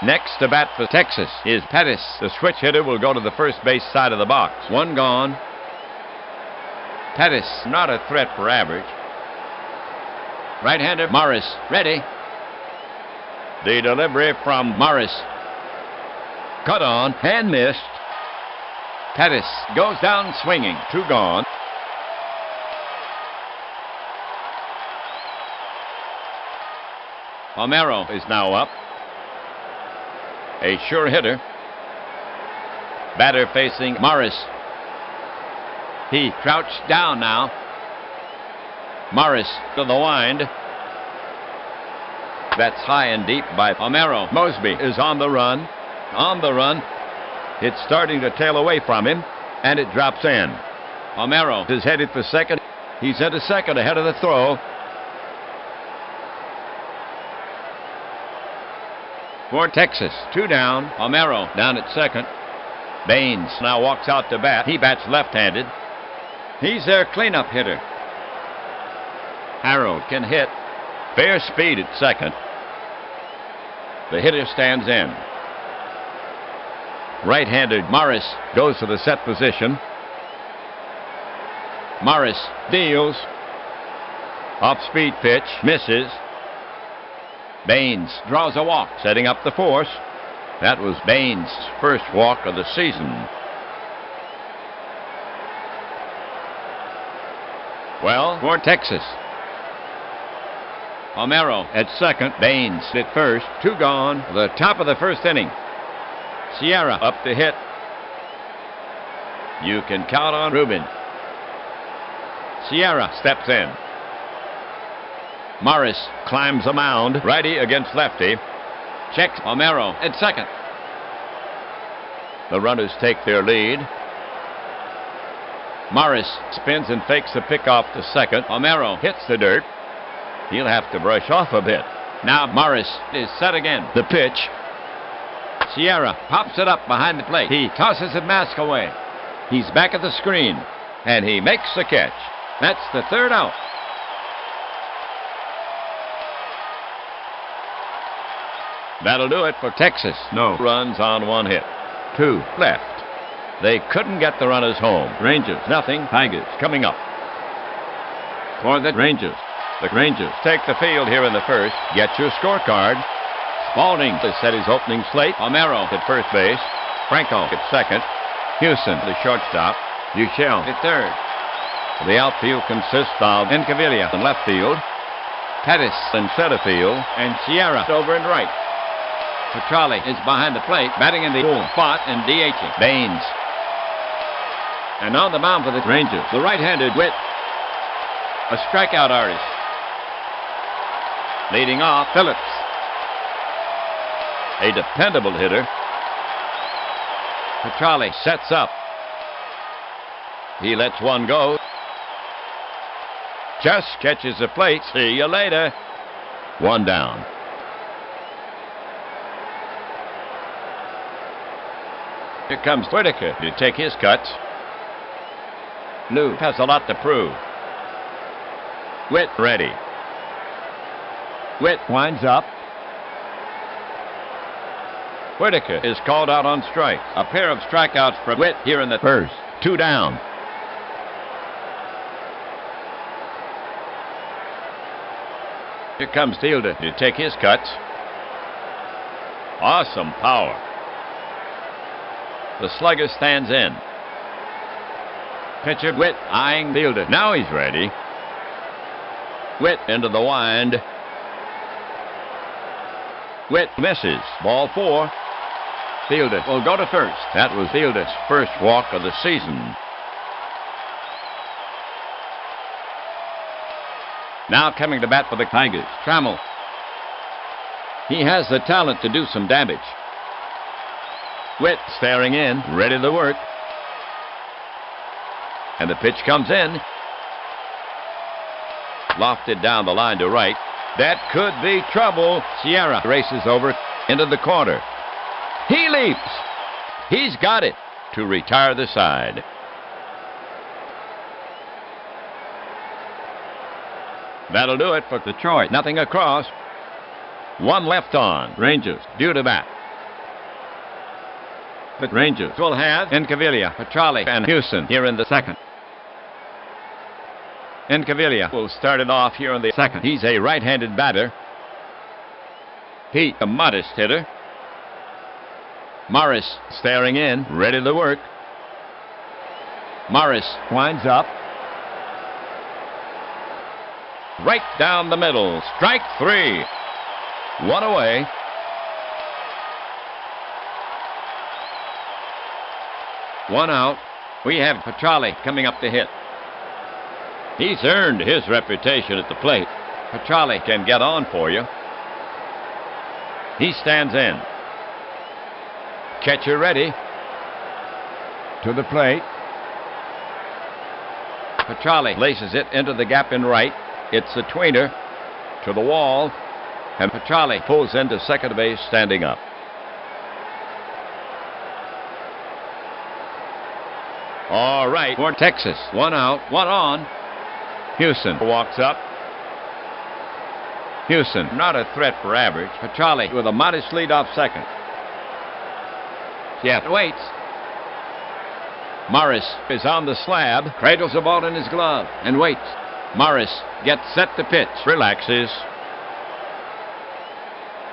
[SPEAKER 1] Next to bat for Texas is Pettis. The switch hitter will go to the first base side of the box. 1 gone. Pettis, not a threat for average. Right-hander Morris, ready. The delivery from Morris. Cut on and missed. Pettis goes down swinging. 2 gone. Palmero is now up. A sure hitter. Batter facing Morris. He crouched down now. Morris to the wind. That's high and deep by Homero. Mosby is on the run. On the run. It's starting to tail away from him, and it drops in. Homero is headed for second. He's into second ahead of the throw. For Texas, 2 down. Homero down at second. Baines now walks out to bat. He bats left-handed. He's their cleanup hitter. Harold can hit. Fair speed at second. The hitter stands in. Right-handed Morris goes to the set position. Morris deals. Off-speed pitch, misses. Baines draws a walk, setting up the force. That was Baines' first walk of the season. Well, for Texas. Homero at second, Baines at first, 2 gone. The top of the first inning. Sierra up to hit. You can count on Rubin. Sierra steps in. Morris climbs the mound. Righty against lefty. Checks Homero at second. The runners take their lead. Morris spins and fakes the pickoff to second. Homero hits the dirt. He'll have to brush off a bit. Now Morris is set again. The pitch. Sierra pops it up behind the plate. He tosses the mask away. He's back at the screen, and he makes the catch. That's the 3rd out. That'll do it for Texas. No runs on 1 hit. 2 left. They couldn't get the runners home. Rangers, nothing. Tigers coming up. For the Rangers. The Rangers take the field here in the first. Get your scorecard. Spalding to set his opening slate. Homero at first base. Franco at second. Houston, the shortstop. Duchel at third. The outfield consists of Encavilla in left field. Pettis in center field. And Sierra over in right. Petrali is behind the plate, batting in the spot and DHing. Baines. And on the mound for the Rangers, the right-handed Witt. A strikeout artist. Leading off, Phillips. A dependable hitter. Petrali sets up. He lets one go. Just catches the plate. See you later. 1 down. Here comes Whitaker to take his cuts. Lou has a lot to prove. Witt ready. Witt winds up. Whitaker is called out on strikes. A pair of strikeouts for Witt here in the first. 2 down. Here comes Fielder to take his cuts. Awesome power. The slugger stands in. Pitcher Witt eyeing Fielder. Now he's ready. Witt into the wind. Witt misses. Ball 4. Fielder will go to first. That was Fielder's first walk of the season. Now coming to bat for the Tigers, Trammell. He has the talent to do some damage. Witt staring in, ready to work. And the pitch comes in. Lofted down the line to right. That could be trouble. Sierra races over into the corner. He leaps. He's got it to retire the side. That'll do it for Detroit. Nothing across. 1 left on. Rangers due to bat. The Rangers will have Encavilla, Petrali, and Houston here in the second. Encavilla will start it off here in the second. He's a right-handed batter. Pete, a modest hitter. Morris staring in, ready to work. Morris winds up. Right down the middle. Strike 3. 1 away. One out. We have Petrali coming up to hit. He's earned his reputation at the plate. Petrali can get on for you. He stands in. Catcher ready.
[SPEAKER 2] To the plate.
[SPEAKER 1] Petrale laces it into the gap in right. It's a tweener to the wall, and Petrale pulls into second base standing up. All right, for Texas. 1 out, 1 on. Houston walks up. Houston, not a threat for average. Petrale with a modest lead off second. Jeff waits. Morris is on the slab, cradles the ball in his glove, and waits. Morris gets set to pitch, relaxes.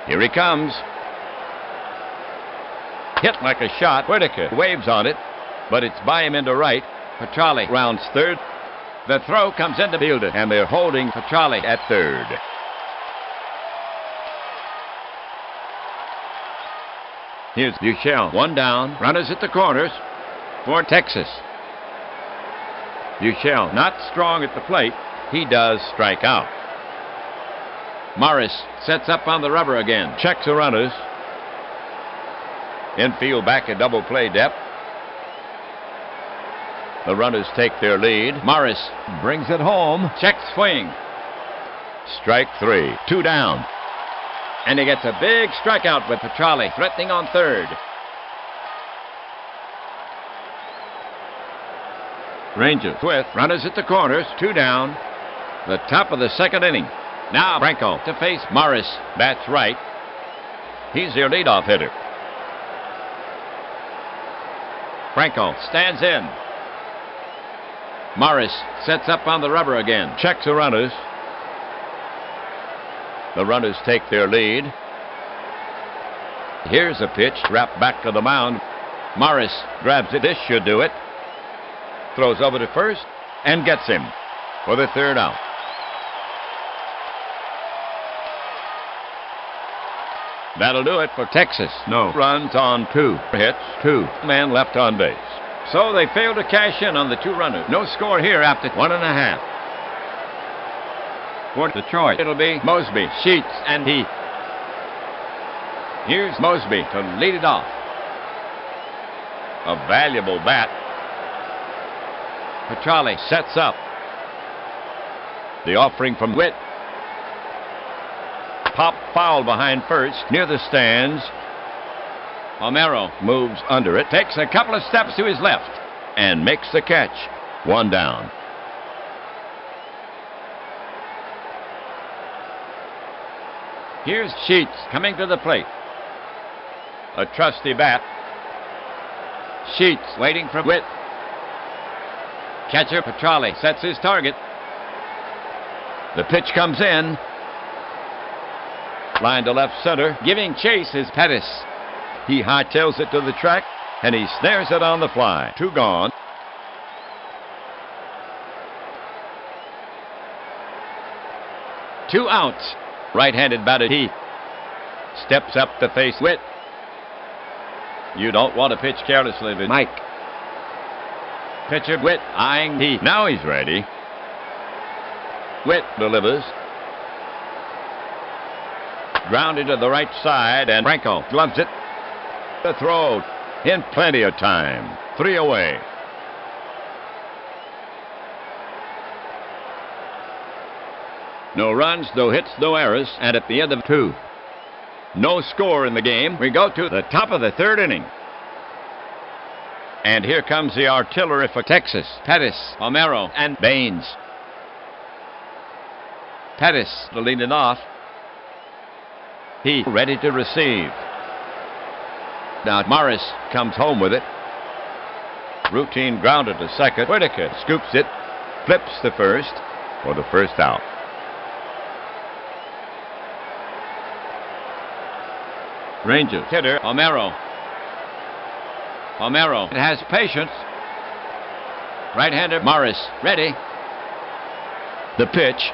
[SPEAKER 1] Here he comes. Hit like a shot. Whitaker waves on it, but it's by him into right. Petrale rounds third. The throw comes into fielder, and they're holding Petrale at third. Here's Buechele. 1 down. Runners at the corners for Texas. Buechele not strong at the plate. He does strike out. Morris sets up on the rubber again. Checks the runners. Infield back at double play depth. The runners take their lead. Morris
[SPEAKER 2] Brings it home.
[SPEAKER 1] checks swing. Strike 3. 2 down. And he gets a big strikeout with Petrale threatening on third. Rangers with runners at the corners. 2 down. The top of the second inning. Now Franco to face Morris. Bats right. He's their leadoff hitter. Franco stands in. Morris sets up on the rubber again. Checks the runners. The runners take their lead. Here's a pitch wrapped back to the mound. Morris grabs it. This should do it. Throws over to first and gets him for the third out. That'll do it for Texas. No runs on 2 hits. 2 men left on base. So they fail to cash in on the 2 runners. No score here after 1.5. For Detroit, it'll be Mosby, Sheets, and Heath. Here's Mosby to lead it off. A valuable bat. Petrale sets up. The offering from Witt. Pop foul behind first, near the stands. Homero moves under it, takes a couple of steps to his left, and makes the catch. 1 down. Here's Sheets coming to the plate. A trusty bat. Sheets waiting for Witt. Catcher Petrale sets his target. The pitch comes in. Line to left center. Giving chase is Pettis. He hightails it to the track, and he snares it on the fly. 2 gone. Two outs. Right-handed batter Heath steps up to face Witt. You don't want to pitch carelessly with Mike. Pitcher Witt eyeing Heath. Now he's ready. Witt delivers. Grounded to the right side, and Franco gloves it. The throw in plenty of time. 3 away. No runs, no hits, no errors, and at the end of 2. No score in the game. We go to the top of the 3rd inning. And here comes the artillery for Texas. Pettis, Homero, and Baines. Pettis to lead it off. He ready to receive. Now Morris comes home with it. Routine grounder to second. Whitaker scoops it, flips to first for the first out. Rangers hitter Homero. Homero has patience. Right-hander Morris ready. The pitch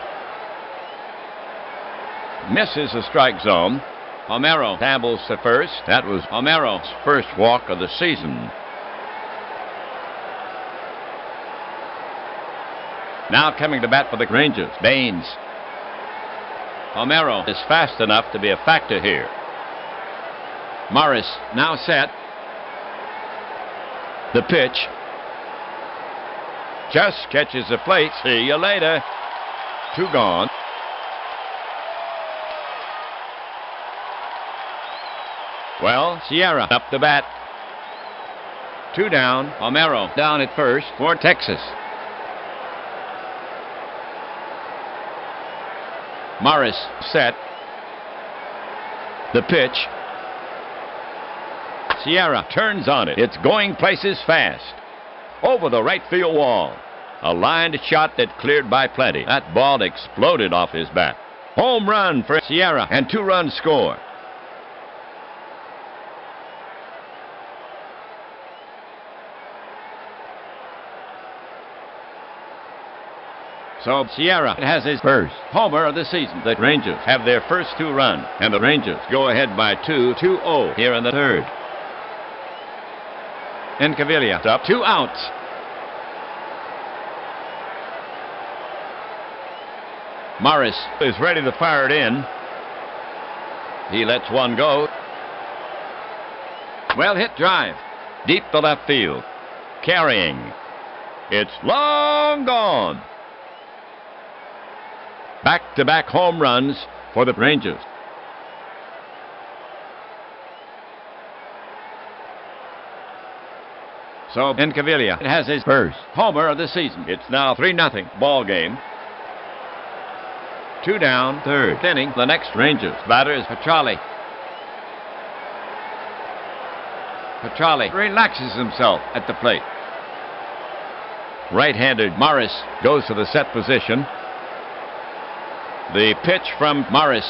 [SPEAKER 1] misses the strike zone. Homero tabbles to first. That was Homero's first walk of the season. Now coming to bat for the Rangers, Baines. Homero is fast enough to be a factor here.
[SPEAKER 2] Morris now set. The pitch. Just catches the plate. See you later. 2 gone. Well, Sierra up the bat. 2 down. Homero down at first for Texas. Morris set. The pitch. Sierra turns on it. It's going places fast. Over the right field wall. A lined shot that cleared by plenty. That ball exploded off his bat. Home run for Sierra and 2 runs score. So Sierra has his first homer of the season. The Rangers have their first 2 runs, and the Rangers go ahead by 2-0 here in the 3rd. Encavilla up 2 outs. Morris is ready to fire it in. He lets one go. Well hit drive. Deep to left field. Carrying. It's long gone. Back-to-back home runs for the Rangers. So Encavilla has his first homer of the season. It's now 3-0 ball game. 2 down, 3rd inning. The next Rangers batter is Petrali. Petrali relaxes himself at the plate. Right-handed Morris goes to the set position. The pitch from Morris.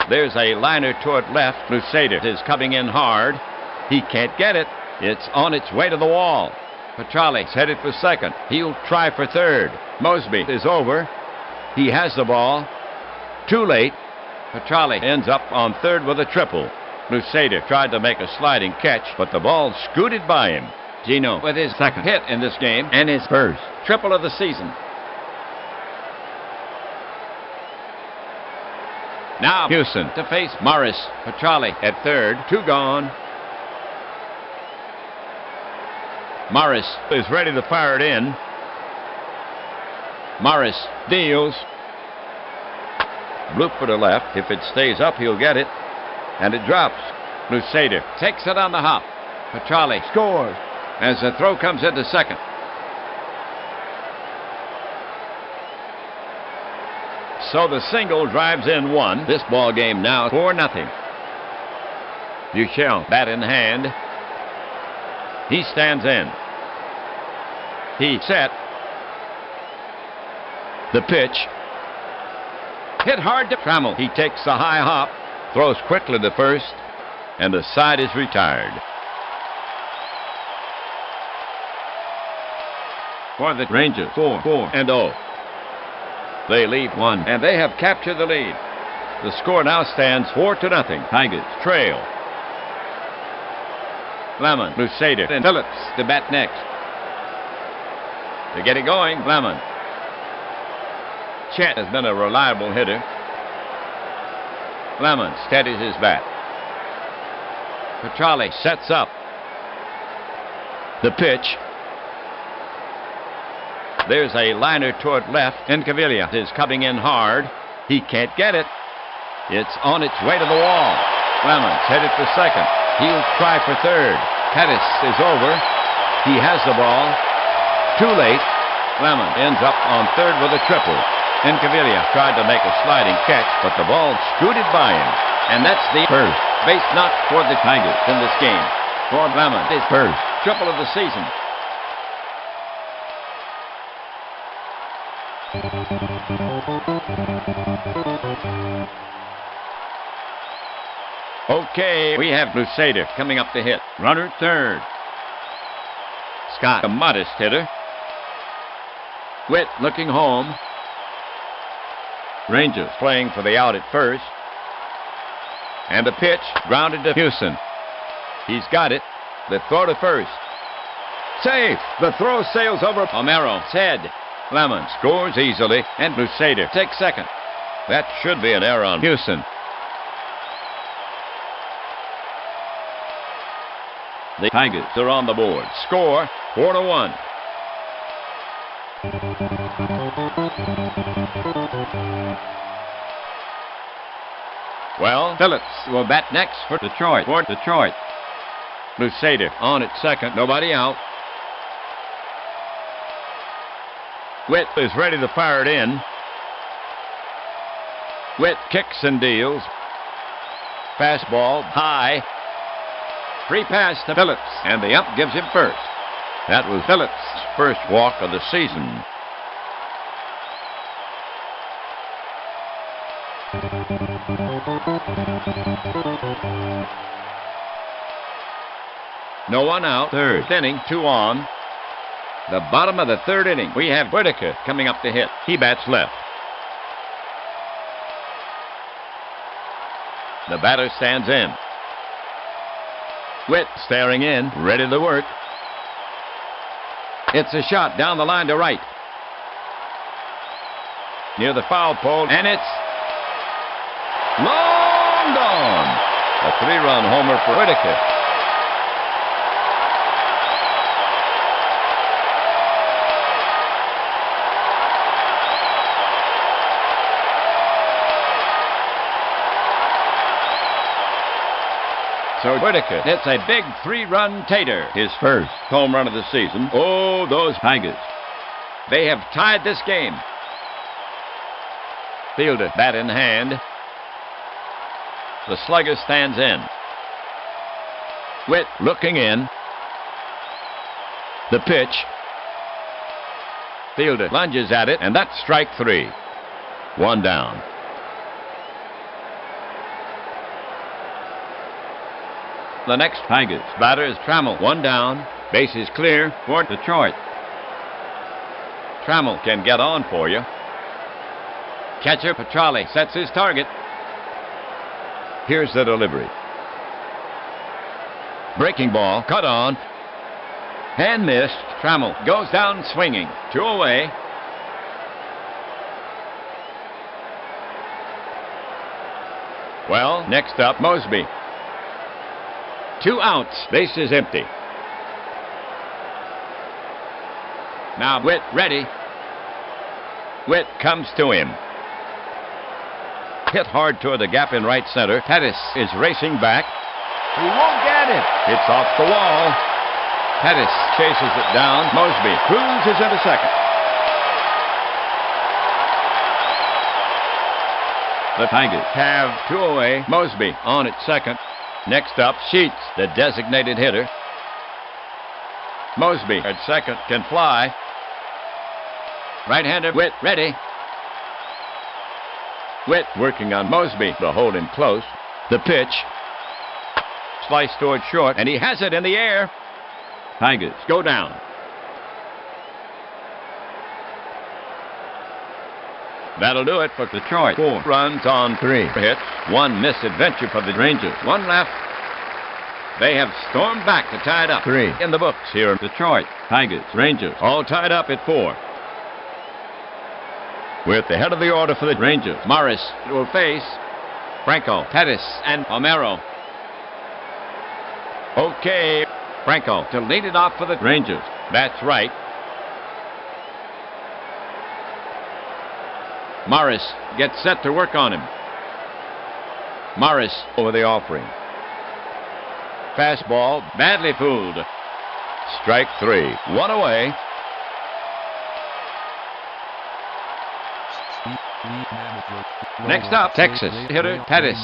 [SPEAKER 2] There's a liner toward left. Lusader is coming in hard. He can't get it. It's on its way to the wall. Petrali's headed for second. He'll try for third. Mosby is over. He has the ball. Too late. Petrali ends up on third with a triple. Lusader tried to make a sliding catch, but the ball scooted by him. Gino with his second hit in this game and his first triple of the season. Now Houston to face Morris. Petrali at third. 2 gone. Morris is ready to fire it in. Morris deals. Bloop for the left. If it stays up, he'll get it. And it drops. Lusader takes it on the hop. Petrali scores as the throw comes into second. So the single drives in 1. This ball game now 4-0. Buechel bat in hand. He stands in. He set. The pitch. Hit hard to Trammell. He takes a high hop. Throws quickly to first. And the side is retired. For the Rangers, 4-0. They lead 1, and they have captured the lead. The score now stands 4-0. Tigers trail. Lemon, Lusader, and Phillips to bat next. To get it going, Lemon. Chet has been a reliable hitter. Lemon steadies his bat. Petrali sets up. The pitch. There's a liner toward left. Encavilla is coming in hard. He can't get it. It's on its way to the wall. Lemon's headed for second. He'll try for third. Pettis is over. He has the ball. Too late. Lemon ends up on third with a triple. Encavilla tried to make a sliding catch, but the ball scooted by him. And that's the first base knock for the Tigers in this game. For Lemon, his first triple of the season. Okay, we have Lusader coming up to hit. Runner third. Scott, a modest hitter. Witt looking home. Rangers playing for the out at first. And the pitch grounded to Houston. He's got it. The throw to first. Safe. The throw sails over Homero's head. Lemon scores easily, and Lusader takes second. That should be an error on Houston.
[SPEAKER 1] The Tigers are on the board. Score 4-1. Well, Phillips will bat next for Detroit. Lusader on at second. Nobody out. Witt is ready to fire it in. Witt kicks and deals. Fastball high. Free pass to Phillips, and the ump gives him first. That was Phillips' first walk of the season. No one out. Third inning, 2 on. The bottom of the third inning. We have Whitaker coming up to hit. He bats left. The batter stands in. Witt staring in, ready to work. It's a shot down the line to right. Near the foul pole, and it's long gone. A 3-run homer for Whitaker. So Whitaker hits a big 3-run tater. His first home run of the season. Oh, those Tigers. They have tied this game. Fielder, bat in hand. The slugger stands in. Witt looking in. The pitch. Fielder lunges at it, and that's strike 3. 1 down. The next Tigers batter is Trammell. 1 down. Base is clear for Detroit. Trammell can get on for you. Catcher Petrali sets his target. Here's the delivery. Breaking ball, cut on. And missed. Trammell goes down swinging. 2 away. Well, next up, Mosby. 2 outs. Base is empty. Now Witt ready. Witt comes to him. Hit hard toward the gap in right center. Pettis is racing back. He won't get it. It's off the wall. Pettis chases it down. Mosby cruises into second. The Tigers have 2 away. Mosby on at second. Next up, Sheets, the designated hitter. Mosby at second can fly. Right-hander Witt ready. Witt working on Mosby to hold him close. The pitch. Slice toward short, and he has it in the air. Tigers go down. That'll do it for Detroit. 4 runs on 3 hits. 1 misadventure for the Rangers. 1 left. They have stormed back to tie it up. 3 in the books here in Detroit. Tigers, Rangers, all tied up at 4. We're at the head of the order for the Rangers. Morris will face Franco, Pettis, and Romero. Okay, Franco to lead it off for the Rangers. That's right. Morris gets set to work on him. Morris over the offering. Fastball, badly fooled. Strike 3. 1 away. Next up, Texas hitter Pettis.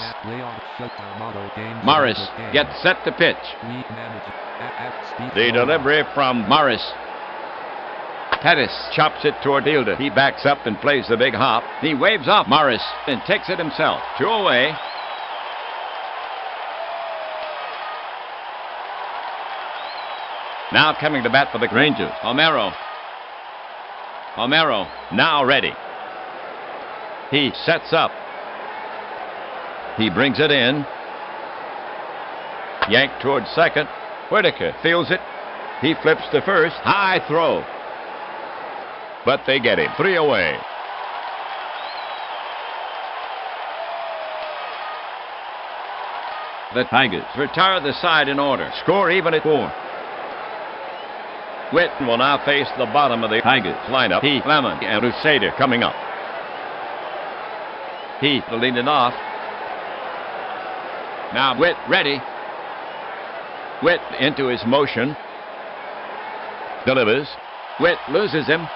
[SPEAKER 1] Morris gets set to pitch. The delivery from Morris. Pettis chops it toward fielder. He backs up and plays the big hop. He waves off Morris and takes it himself. 2 away. Now coming to bat for the Rangers, Romero. Romero now ready. He sets up. He brings it in. Yanked toward second. Whitaker fields it. He flips to first. High throw. But they get him. 3 away.
[SPEAKER 2] The Tigers retire the side in order. Score even at 4. Witt will now face the bottom of the Tigers lineup. He, Lemon, and Doubleheader coming up. He to lead it off. Now Witt ready. Witt into his motion. Delivers. Witt loses him.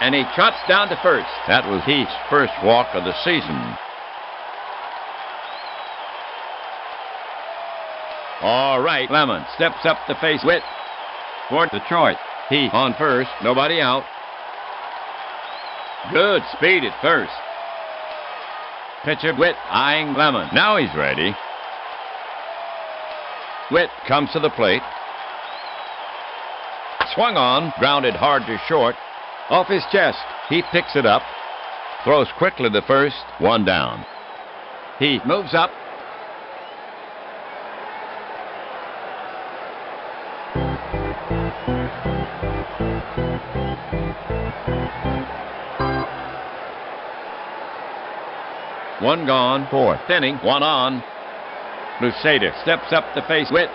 [SPEAKER 2] And he trots down to first. That was Heath's first walk of the season. All right, Lemon steps up to face Witt. For Detroit. He on first. Nobody out. Good speed at first. Pitcher Witt eyeing Lemon. Now he's ready. Witt comes to the plate. Swung on. Grounded hard to short. Off his chest. He picks it up. Throws quickly to first. 1 down. He moves up. One gone. 4th inning. 1 on. Doubleheader steps up to face Witt.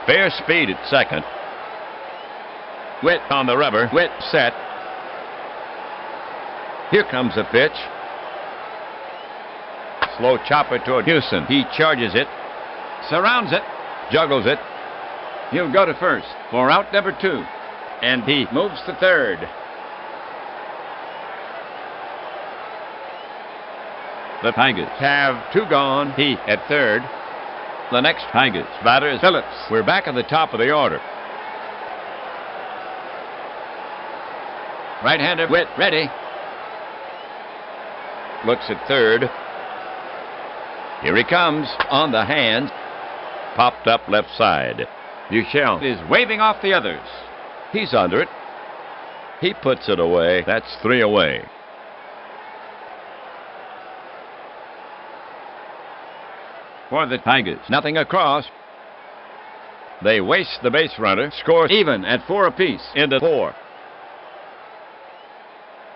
[SPEAKER 2] Fair speed at second. Witt on the rubber. Witt set. Here comes the pitch. Slow chopper toward Houston. He charges it. Surrounds it. Juggles it. He'll go to first for out number 2. And he moves to third. The Tigers have 2 gone. He at third. The next Tigers batter is Phillips. We're back at the top of the order. Right-hander Witt ready. Looks at third. Here he comes on the hand. Popped up left side. Buechel is waving off the others. He's under it. He puts it away. That's 3 away. For the Tigers, nothing across. They waste the base runner. Scores even at 4 apiece into 4.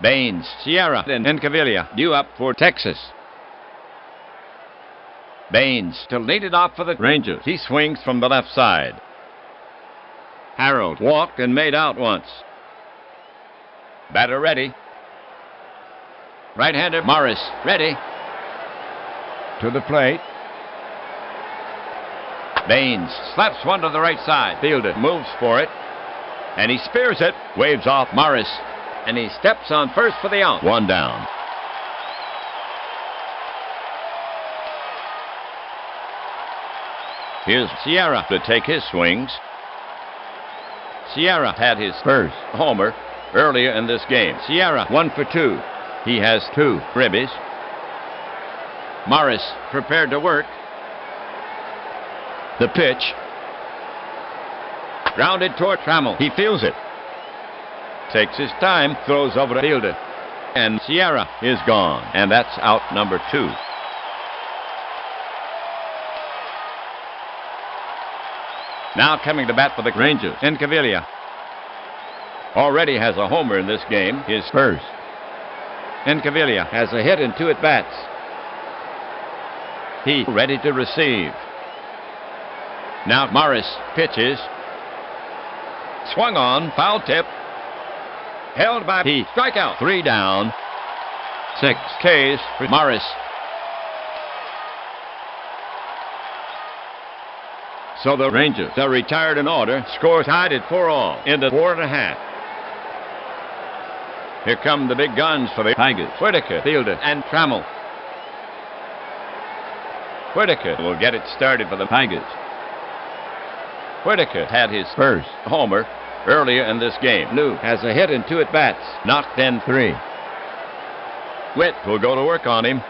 [SPEAKER 2] Baines, Sierra, and Encavilla due up for Texas. Baines to lead it off for the Rangers. He swings from the left side. Harold walked and made out once. Batter ready. Right-hander Morris ready. To the plate. Baines slaps one to the right side. Fielder moves for it. And he spears it. Waves off Morris. And he steps on first for the out. 1 down. Here's Sierra to take his swings. Sierra had his first homer earlier in this game. Sierra 1 for 2. He has 2 ribbies. Morris prepared to work. The pitch. Grounded toward Trammell. He feels it. Takes his time. Throws over the fielder. And Sierra is gone. And that's out number 2. Now coming to bat for the Rangers, Encavilla. Already has a homer in this game. His first. Encavilla has a hit and 2 at-bats. He ready to receive. Now Morris pitches. Swung on, foul tip. Held by He. Strikeout. 3 down. 6 Ks for Morris. So the Rangers are retired in order. Scores tied at 4-all into 4.5. Here come the big guns for the Tigers. Whitaker, Fielder, and Trammell. Whitaker will get it started for the Tigers. Whitaker had his first homer earlier in this game. Lou has a hit and 2 at-bats. Knocked in 3. Witt will go to work on him.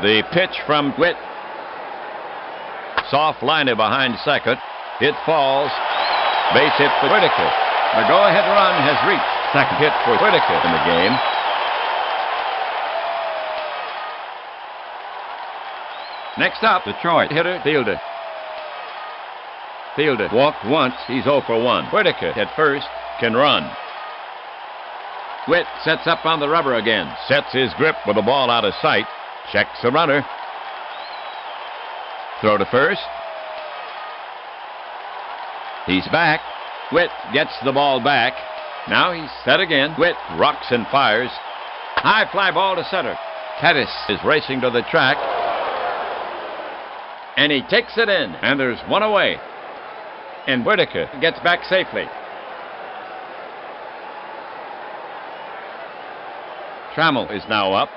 [SPEAKER 2] The pitch from Witt. Soft liner behind second. It falls. Base hit for Whitaker. The go-ahead run has reached second. Hit for Whitaker in the game. Next up, Detroit hitter Fielder. Fielder walked once. He's 0 for 1. Whitaker at first can run. Witt sets up on the rubber again. Sets his grip with the ball out of sight. Checks the runner.
[SPEAKER 1] Throw to first. He's back. Witt gets the ball back. Now he's set again. Witt rocks and fires. High fly ball to center. Pettis is racing to the track. And he takes it in. And there's one away. And Whitaker gets back safely. Trammell is now up.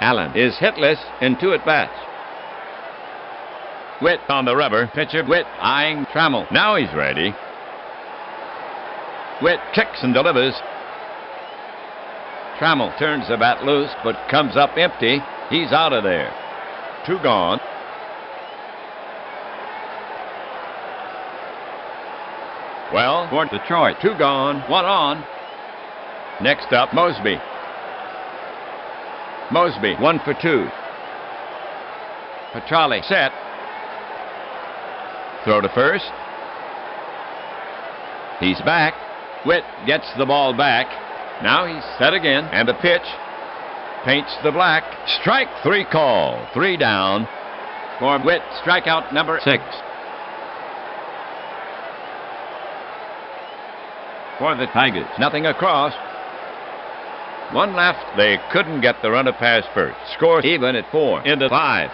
[SPEAKER 1] Allen is hitless in 2 at-bats. Witt on the rubber. Pitcher Witt eyeing Trammell. Now he's ready. Witt kicks and delivers. Trammell turns the bat loose but comes up empty. He's out of there. 2 gone. Well, for Detroit, 2 gone, 1 on. Next up, Mosby. Mosby, 1 for 2. Petrale set. Throw to first. He's back. Witt gets the ball back. Now he's set again. And the pitch. Paints the black. Strike 3 call. 3 down. For Witt, strikeout number 6. For the Tigers, nothing across. 1 left. They couldn't get the runner past first. Score even at 4 into 5.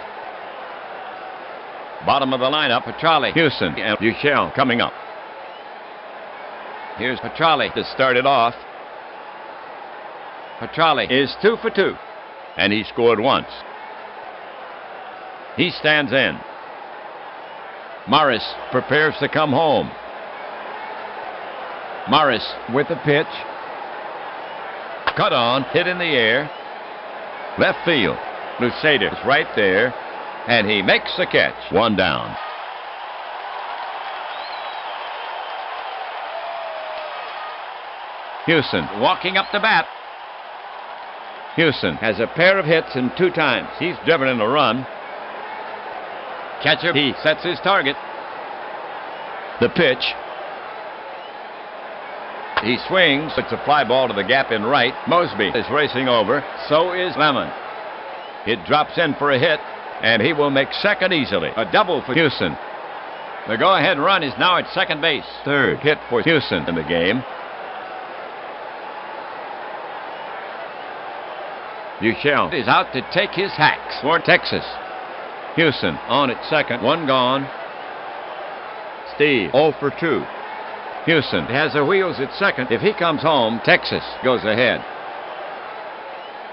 [SPEAKER 1] Bottom of the lineup, Petrale, Houston, and Buechele coming up. Here's Petrale to start it off. Petrale is 2 for 2, and he scored once. He stands in. Morris prepares to come home. Morris with the pitch. Cut on, hit in the air. Left field. Lucader is right there, and he makes the catch. 1 down. Houston walking up the bat. Houston has a pair of hits and 2 times. He's driven in a run. Catcher, he sets his target. The pitch. He swings. It's a fly ball to the gap in right. Mosby is racing over. So is Lemon. It drops in for a hit, and he will make second easily. A double for Houston. The go-ahead run is now at second base. 3rd hit for Houston in the game. Buechele is out to take his hacks for Texas. Houston on at second. 1 gone. Steve 0 for 2. Houston has the wheels at second. If he comes home, Texas goes ahead.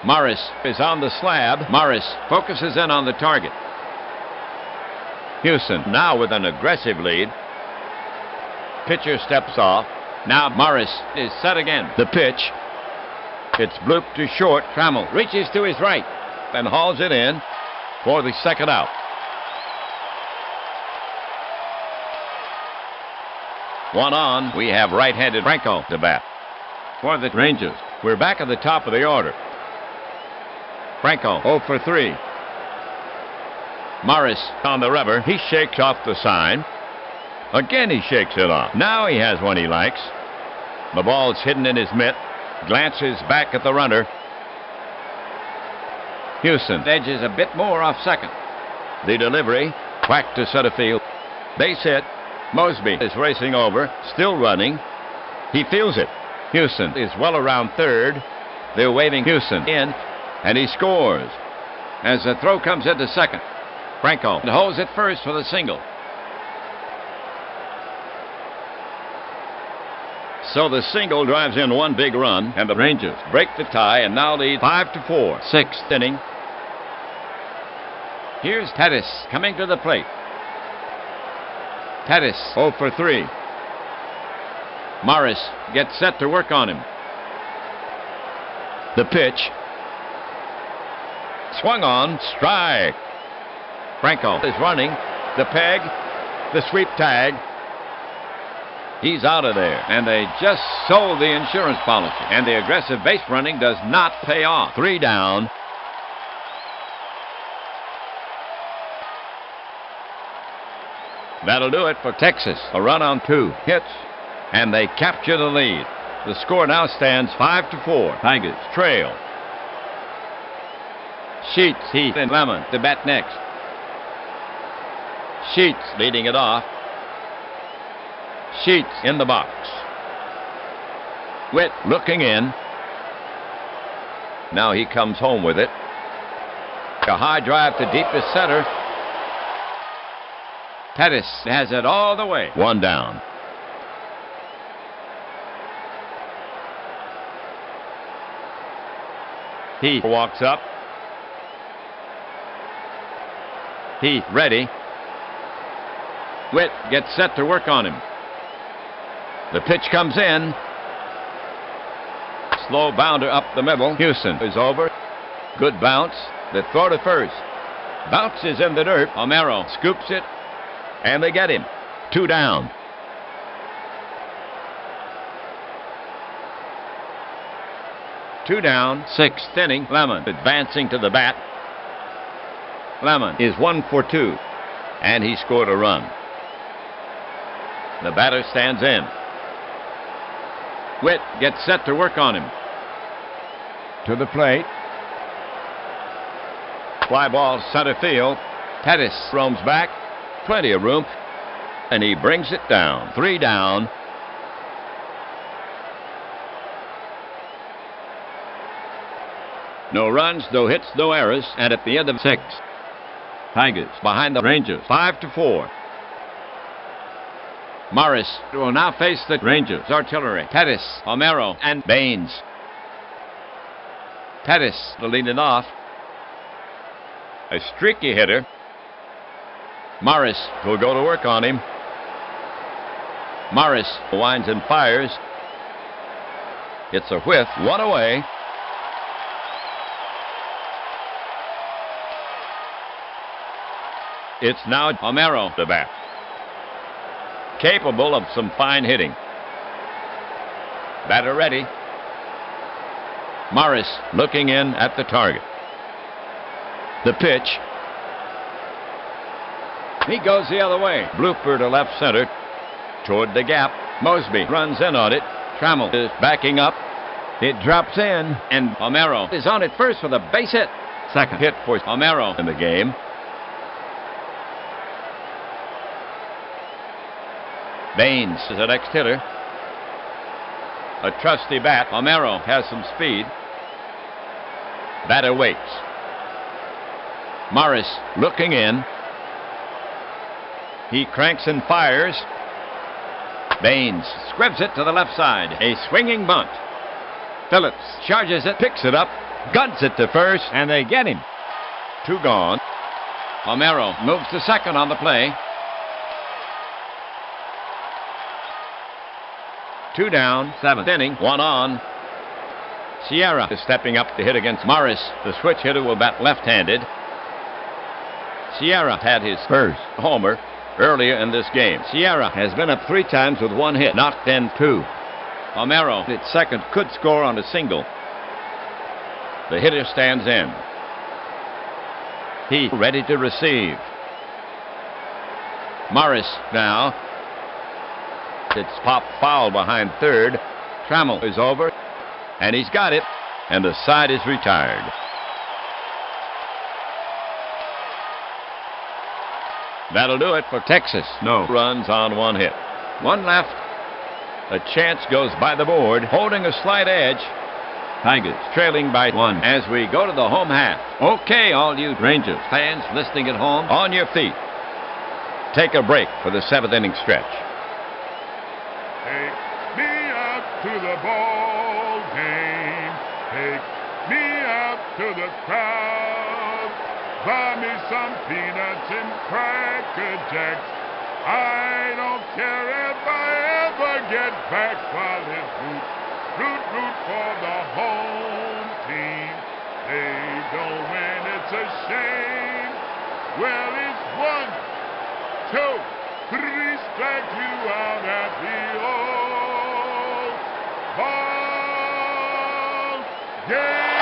[SPEAKER 1] Morris is on the slab. Morris focuses in on the target. Houston now with an aggressive lead. Pitcher steps off. Now Morris is set again. The pitch. It's blooped to short. Trammell reaches to his right and hauls it in for the second out. One on. We have right-handed Franco to bat for the Rangers. We're back at the top of the order. Franco 0 for 3. Morris on the rubber. He shakes off the sign. Again he shakes it off. Now he has one he likes. The ball's hidden in his mitt. Glances back at the runner. Houston edges a bit more off second. The delivery. Whack to center field. Base hit. Mosby is racing over. Still running. He feels it. Houston is well around third. They're waving Houston in. And he scores. As the throw comes into second. Franco holds it first for the single. So the single drives in 1 big run, and the Rangers break the tie and now lead 5-4. 6th inning. Here's Pettis coming to the plate. Pettis 0 for 3. Morris gets set to work on him. The pitch. Swung on, strike. Franco is running. The peg, the sweep tag. He's out of there, and they just sold the insurance policy. And the aggressive base running does not pay off. 3 down. That'll do it for Texas. A run on 2 hits, and they capture the lead. The score now stands 5-4. Tigers trail. Sheets, Heath, and Lemon to bat next. Sheets leading it off. Sheets in the box. Witt looking in. Now he comes home with it. A high drive to deepest center. Pettis has it all the way. One down. He walks up. He ready. Witt gets set to work on him. The pitch comes in. Slow bounder up the middle. Houston is over. Good bounce. The throw to first. Bounces in the dirt. Homero scoops it. And they get him. 2 down. Two down. 6th inning. Lemon advancing to the bat. Lemon is 1 for 2. And he scored a run. The batter stands in. Witt gets set to work on him.
[SPEAKER 2] To the plate.
[SPEAKER 1] Fly ball center field. Pettis roams back. Plenty of room. And he brings it down. 3 down. No runs, no hits, no errors. And at the end of 6, Tigers behind the Rangers 5-4. Morris will now face the Rangers artillery. Pettis, Homero, and Baines. Pettis to lead it off. A streaky hitter. Morris will go to work on him. Morris winds and fires. It's a whiff. 1 away. It's now Homero to bat. Capable of some fine hitting. Batter ready. Morris looking in at the target. The pitch. He goes the other way. Blooper to left center. Toward the gap. Mosby runs in on it. Trammell is backing up.
[SPEAKER 2] It drops in.
[SPEAKER 1] And Homero is on at first with a base hit. Second hit for Homero in the game. Baines is the next hitter. A trusty bat. Homero has some speed. Batter waits. Morris looking in. He cranks and fires. Baines squibs it to the left side. A swinging bunt. Phillips charges it, picks it up, guns it to first, and they get him. 2 gone. Homero moves to second on the play. 2 down, 7th inning, 1 on. Sierra is stepping up to hit against Morris. The switch hitter will bat left-handed. Sierra had his first homer earlier in this game. Sierra has been up 3 times with 1 hit, knocked in 2. Homero at second could score on a single. The hitter stands in. He ready to receive. Morris now. It's popped foul behind third. Trammell is over, and he's got it, and the side is retired. That'll do it for Texas. No runs on 1 hit. 1 left. A chance goes by the board, holding a slight edge. Tigers trailing by 1 as we go to the home half. Okay, all you Rangers fans listening at home, on your feet. Take a break for the 7th inning stretch.
[SPEAKER 3] Take me out to the ball game. Take me out to the crowd. Buy me some peanuts and Cracker Jacks. I don't care if I ever get back while it's root for the home team. They don't win, it's a shame. Well, it's 1, 2, 3 strike you out at the old ball game.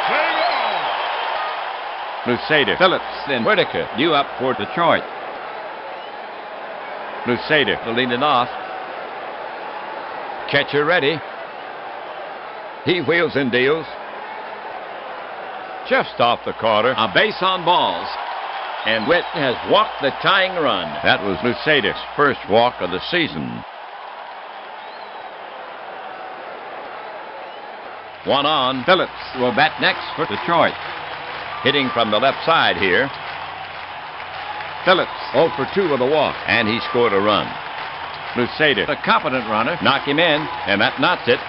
[SPEAKER 3] Play on.
[SPEAKER 1] Lusader, Phillips, and Whitaker, you up for Detroit. Lusader to lead it off. Catcher ready. He wheels and deals. Just off the corner. A base on balls. And Witt has walked the tying run. That was Lusadic's first walk of the season. 1 on. Phillips will bat next for Detroit. Hitting from the left side here. Phillips 0 for 2 with a walk, and he scored a run. Lusadic, a competent runner, knock him in, and that knots it.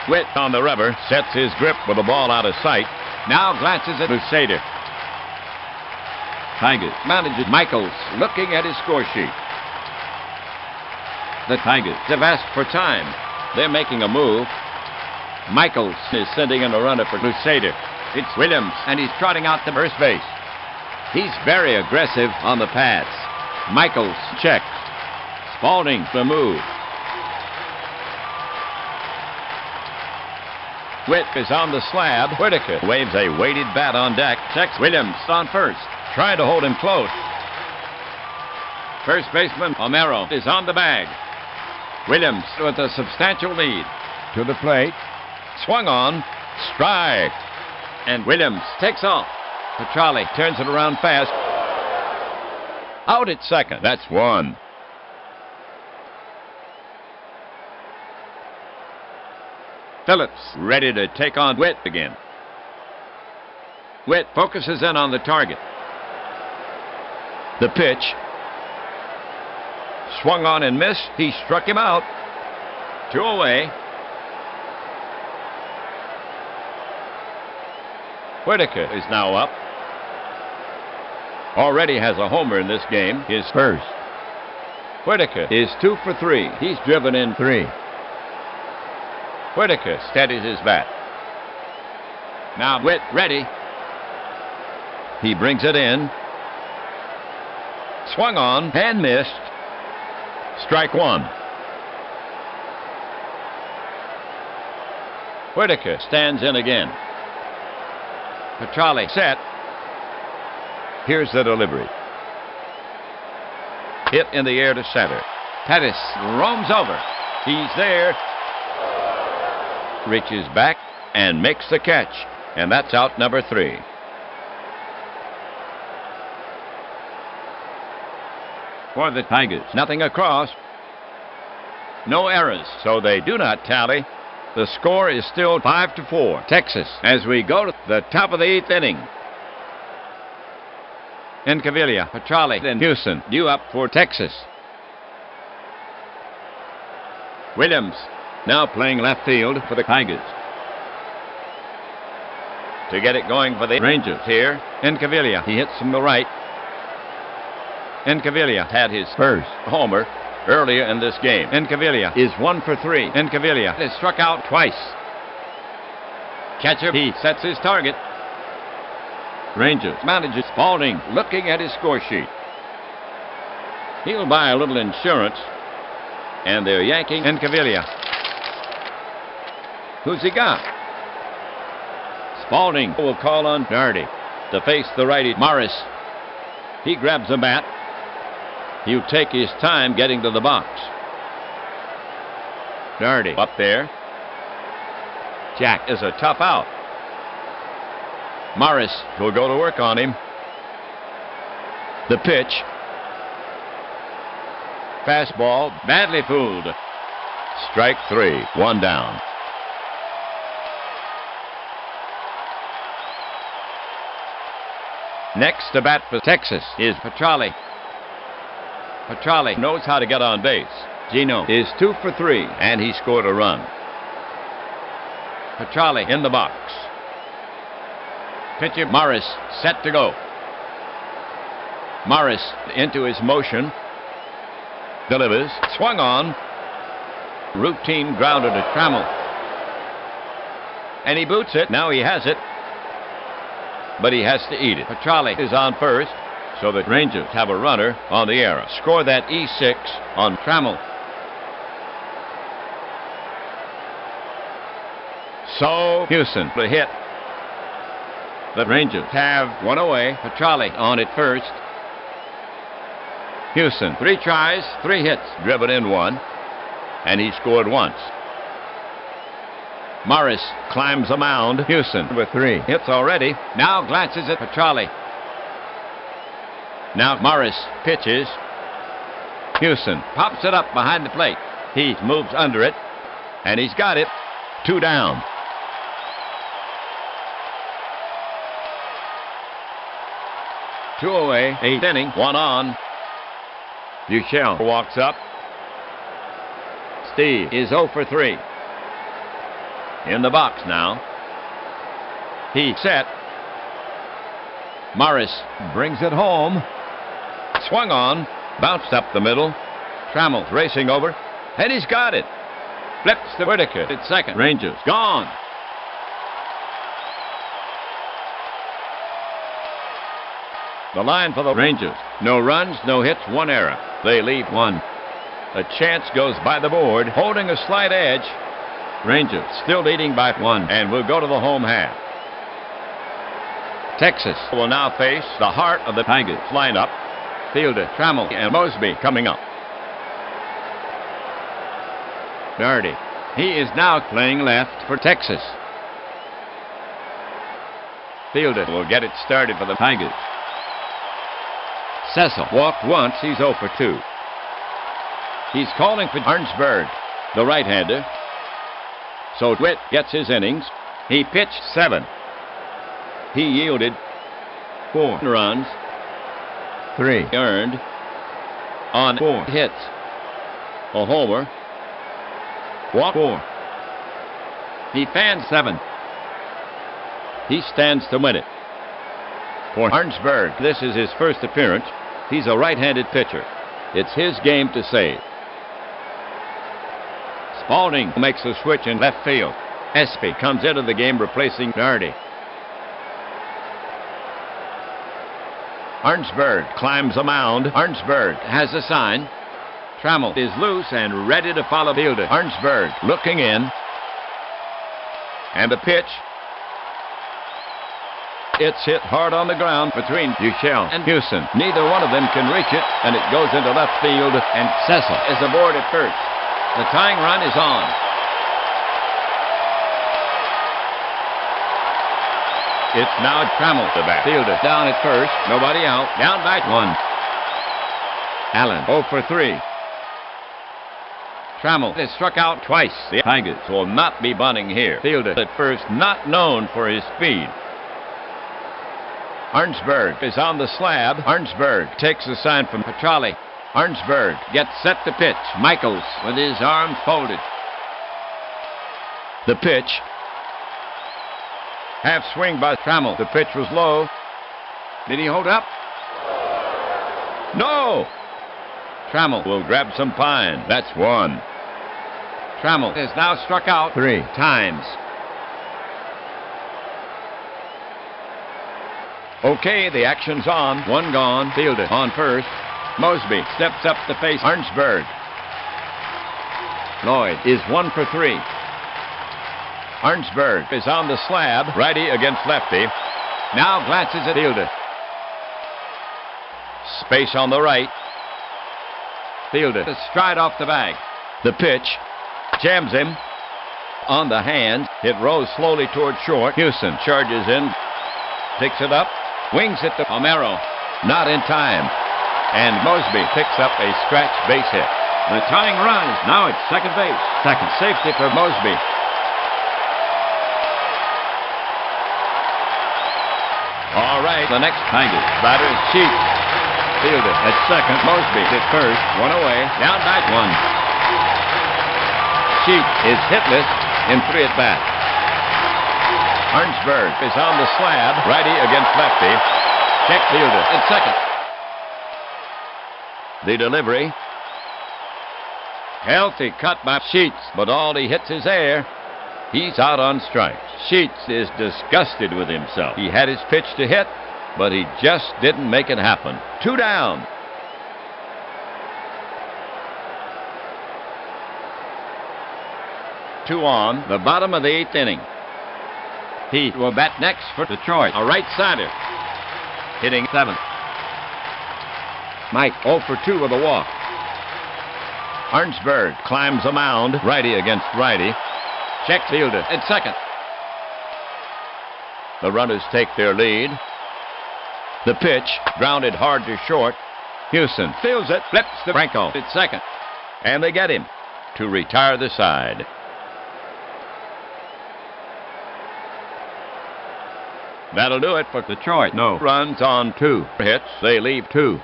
[SPEAKER 1] Witt on the rubber, sets his grip with the ball out of sight. Now glances at Lusadic. Tigers manager Michaels looking at his score sheet. The Tigers have asked for time. They're making a move. Michaels is sending in a runner for Lusadic. It's Williams, and he's trotting out to first base. He's very aggressive on the pass. Michaels checks. Spalding the move. Witt is on the slab. Whitaker waves a weighted bat on deck. Checks Williams on first. Trying to hold him close. First baseman Homero is on the bag. Williams with a substantial lead.
[SPEAKER 2] To the plate.
[SPEAKER 1] Swung on. Strike. And Williams takes off. Petrali turns it around fast. Out at second. That's 1. Phillips ready to take on Witt again. Witt focuses in on the target. The pitch. Swung on and missed. He struck him out. 2 away. Whitaker is now up. Already has a homer in this game. His first. Whitaker is 2 for 3. He's driven in 3. Whitaker steadies his bat. Now Witt ready. He brings it in. Swung on and missed. Strike 1. Whitaker stands in again. Petrali set. Here's the delivery. Hit in the air to center. Pettis roams over. He's there. Reaches back and makes the catch. And that's out number 3. For the Tigers, nothing across. No errors, so they do not tally. The score is still 5-4. Texas, as we go to the top of the 8th inning. Incaviglia, Petrali, and Houston due up for Texas. Williams now playing left field for the Tigers. To get it going for the Rangers here, Incaviglia, he hits from the right. Incaviglia had his first homer earlier in this game. Incaviglia is 1 for 3. Incaviglia is struck out twice. Catcher, he sets his target. Rangers manager Spalding looking at his score sheet. He'll buy a little insurance. And they're yanking Incaviglia. Who's he got? Spalding will call on Nardi to face the righty Morris. He grabs the bat. He'll take his time getting to the box. Nardi up there. Jack is a tough out. Morris will go to work on him. The pitch. Fastball, badly fooled. Strike 3, 1 down. Next to bat for Texas is Petrali. Petrali knows how to get on base. Gino is 2 for 3, and he scored a run. Petrali in the box. Pitcher Morris set to go. Morris into his motion. Delivers. Swung on. Routine grounder to Trammell. And he boots it. Now he has it. But he has to eat it. Petrali is on first. So the Rangers have a runner on the error. Score that E6 on Trammell. So Houston the hit. The Rangers have 1 away. Petrali on at first. Houston 3 tries, 3 hits, driven in 1, and he scored once. Morris climbs the mound. Houston with 3 hits already. Now glances at Petrali. Now Morris pitches. Houston pops it up behind the plate. He moves under it, and he's got it. 2 down. Two away, 8th inning, 1 on. Buechel walks up. Steve is 0 for 3. In the box now. He set. Morris
[SPEAKER 2] Brings it home.
[SPEAKER 1] swung on, bounced up the middle. Trammell racing over, and he's got it. Flips to Whitaker at second. Rangers gone. The line for the Rangers. No runs, no hits, 1 error. They leave 1. A chance goes by the board, holding a slight edge. Rangers still leading by 1, and will go to the home half. Texas will now face the heart of the Tigers lineup. Fielder, Trammell, and Mosby coming up. Doherty. He is now playing left for Texas. Fielder will get it started for the Tigers. Cecil walked once. He's 0 for 2. He's calling for Arnsberg, the right-hander. So Witt gets his innings. He pitched 7. He yielded 4 runs.
[SPEAKER 2] 3
[SPEAKER 1] earned on 4 hits. A homer. Walk 4. He fans 7. He stands to win it. For Arnsberg, this is his first appearance. He's a right-handed pitcher. It's his game to save. Spalding makes a switch in left field. Espy comes into the game replacing Doherty. Arnsberg climbs a mound. Arnsberg has a sign. Trammell is loose and ready to follow fielder. Arnsberg looking in. And the pitch. It's hit hard on the ground between Buechel and Houston. Neither one of them can reach it, and it goes into left field, and Cecil is aboard at first. The tying run is on. It's now Trammell, the back fielder, down at first. Nobody out. Down by 1. Allen 0 for 3. Trammell has struck out twice. The Tigers will not be bunting here. Fielder at first, not known for his speed. Arnsberg is on the slab. Arnsberg takes a sign from Petrali. Arnsberg gets set to pitch. Michaels with his arms folded. The pitch. Half swing by Trammell. The pitch was low. Did he hold up? No! Trammell will grab some pine. That's 1. Trammell has now struck out
[SPEAKER 2] 3
[SPEAKER 1] times. Okay, the action's on. 1 gone. Fielder on first. Mosby steps up to face Arnsberg. Lloyd is 1 for 3. Arnsberg is on the slab. Righty against lefty. Now glances at fielder. Space on the right. Fielder to stride off the bag. The pitch. Jams him. On the hand. It rolls slowly toward short. Houston charges in. Picks it up. Wings it to Homero. Not in time. And Mosby picks up a scratch base hit. The tying run is now at second base. Second safety for Mosby. All right, the next Tigers batter is Sheets. Fielder at second. Mosby at first. 1 away. Down by 1. Sheets is hitless in 3 at bats. Arnsberg is on the slab. Righty against lefty. Check fielder at second. The delivery. Healthy cut by Sheets, but all he hits is air. He's out on strikes. Sheets is disgusted with himself. He had his pitch to hit, but he just didn't make it happen. 2 down. Two on, the bottom of the 8th inning. He will bat next for Detroit, a right-sider, hitting 7th. Mike 0 for 2 with a walk. Arnsberg climbs a mound, righty against righty. Check fielder at second. The runners take their lead.
[SPEAKER 2] The pitch, grounded hard to short. Houston fields it, flips to Franco at second. And they get him to retire the side. That'll do it for Detroit. No runs on 2 hits. They leave 2.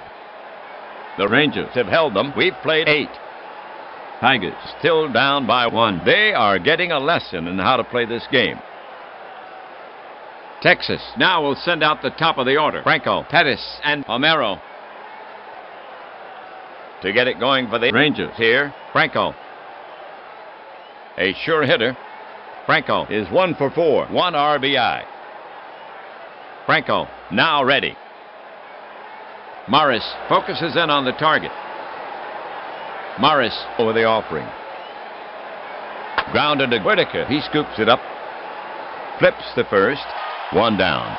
[SPEAKER 2] The Rangers have held them. We've played 8. Tigers still down by 1. They are getting a lesson in how to play this game. Texas now will send out the top of the order. Franco, Pettis, and Homero. To get it going for the Rangers here, Franco. A sure hitter. Franco is 1 for 4. 1 RBI. Franco now ready. Morris focuses in on the target. Morris over the offering. Grounded to Whitaker. He scoops it up. Flips the first. 1 down.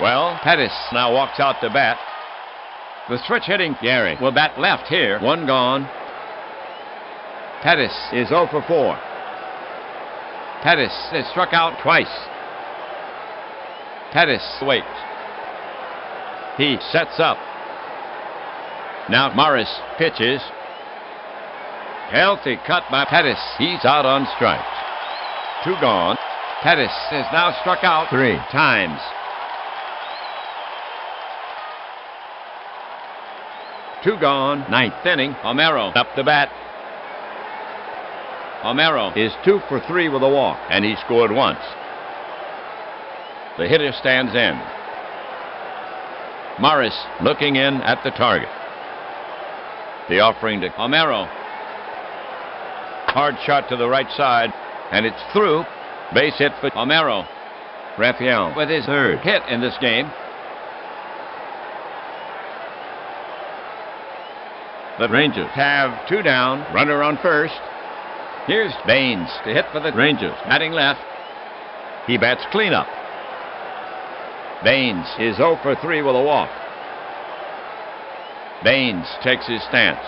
[SPEAKER 2] Well, Pettis now walks out to bat. The switch hitting Gary will bat left here. 1 gone. Pettis is 0 for 4. Pettis is struck out twice. Pettis waits. He sets up. Now Morris pitches. Healthy cut by Pettis. He's out on strikes. 2 gone. Pettis is now struck out 3 times. 2 gone. 9th inning. Homero up the bat. Homero is 2 for 3 with a walk, and he scored once. The hitter stands in. Morris looking in at the target. The offering to Homero. Hard shot to the right side, and it's through. Base hit for Homero. Raphael with his 3rd hit in this game. The Rangers have 2 down. Runner on first. Here's Baines to hit for the Rangers. Batting left. He bats cleanup. Baines is 0 for 3 with a walk. Baines takes his stance.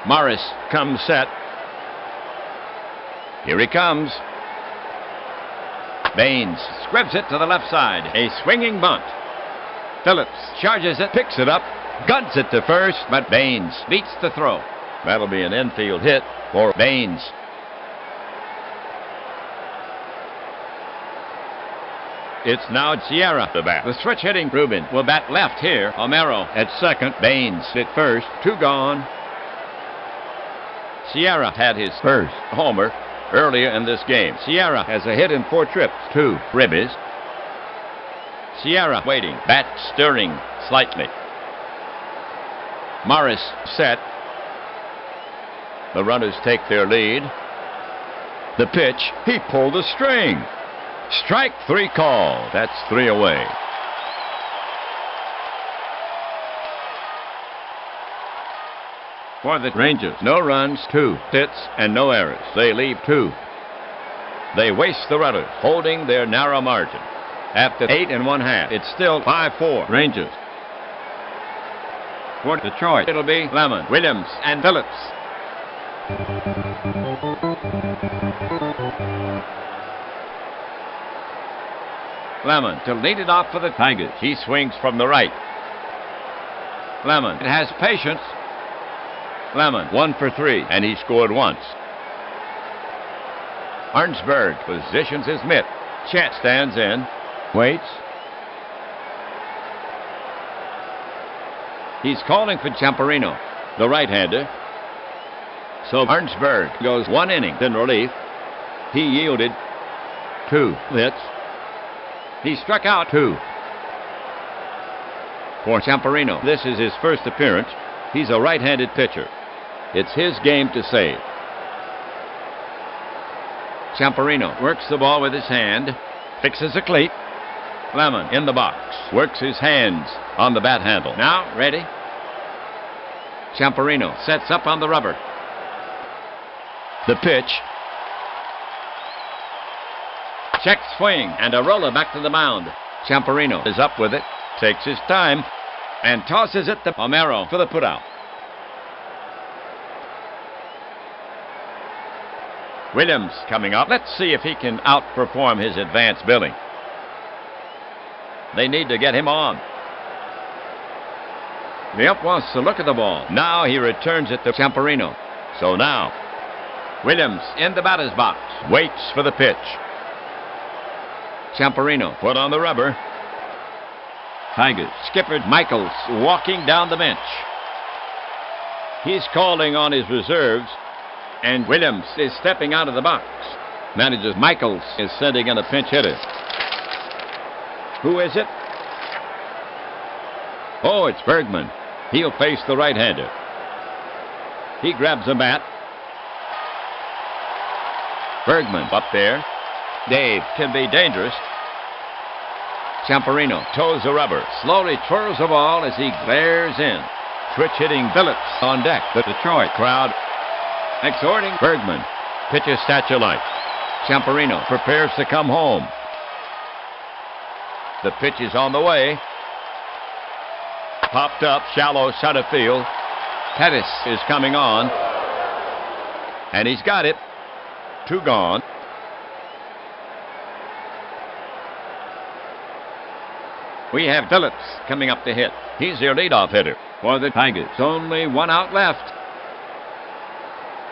[SPEAKER 2] Morris comes set. Here he comes. Baines squibs it to the left side. A swinging bunt. Phillips charges it, picks it up, guns it to first, but Baines beats the throw. That'll be an infield hit for Baines. It's now Sierra to bat. The switch hitting Rubin will bat left here. Homero at second. Baines at first. 2 gone. Sierra had his first homer earlier in this game. Sierra has a hit in 4 trips. 2 ribbies. Sierra waiting. Bat stirring slightly. Morris set. The runners take their lead. The pitch. He pulled the string. Strike 3 called. That's 3 away. For the Rangers, no runs, 2 hits, and no errors. They leave 2. They waste the runners, holding their narrow margin. After 8 1/2, it's still 5-4 Rangers. For Detroit, it'll be Lemon, Williams, and Phillips. Lemon to lead it off for the Tigers. He swings from the right. Lemon has patience. Lemon 1 for 3, and he scored once. Arnsberg positions his mitt. Chet stands in. Waits. He's calling for Champerino, the right-hander. So Arnsberg goes 1 inning in relief. He yielded 2 hits. He struck out 2. For Champerino, this is his first appearance. He's a right-handed pitcher. It's his game to save. Champerino works the ball with his hand, fixes a cleat. Lemon in the box, works his hands on the bat handle. Now ready. Champerino sets up on the rubber. The pitch. Check swing and a roller back to the mound. Champerino is up with it, takes his time, and tosses it to Homero for the putout.
[SPEAKER 1] Williams coming up. Let's see if he can outperform his advanced billing. They need to get him on. The ump wants to look at the ball. Now he returns it to Champerino. So now, Williams in the batter's box. Waits for the pitch. Champerino put on the rubber. Tigers skipper Michaels walking down the bench. He's calling on his reserves, and Williams is stepping out of the box. Manager Michaels is sending in a pinch hitter. Who is it? Oh, it's Bergman. He'll face the right-hander. He grabs a bat. Bergman up there. Dave can be dangerous. Champerino toes the rubber, slowly twirls the ball as he glares in. Switch hitting Phillips on deck. The Detroit crowd exhorting Bergman. Pitches statue light. Champerino prepares to come home. The pitch is on the way. Popped up, shallow center field. Pettis is coming on. And he's got it. 2 gone. We have Phillips coming up to hit. He's their leadoff hitter for the Tigers. Only 1 out left.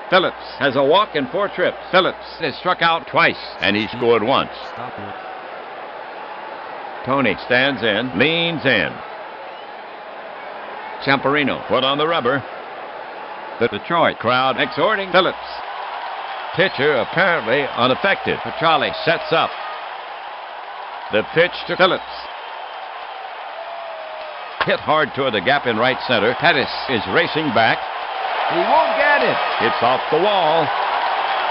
[SPEAKER 1] Phillips has a walk and 4 trips. Phillips has struck out twice, and he scored once. Tony stands in, leans in. Champerino put on the rubber. The Detroit crowd exhorting Phillips. Pitcher apparently unaffected. Petrali sets up. The pitch to Phillips. Hit hard toward the gap in right center. Pettis is racing back. He won't get it. It's off the wall.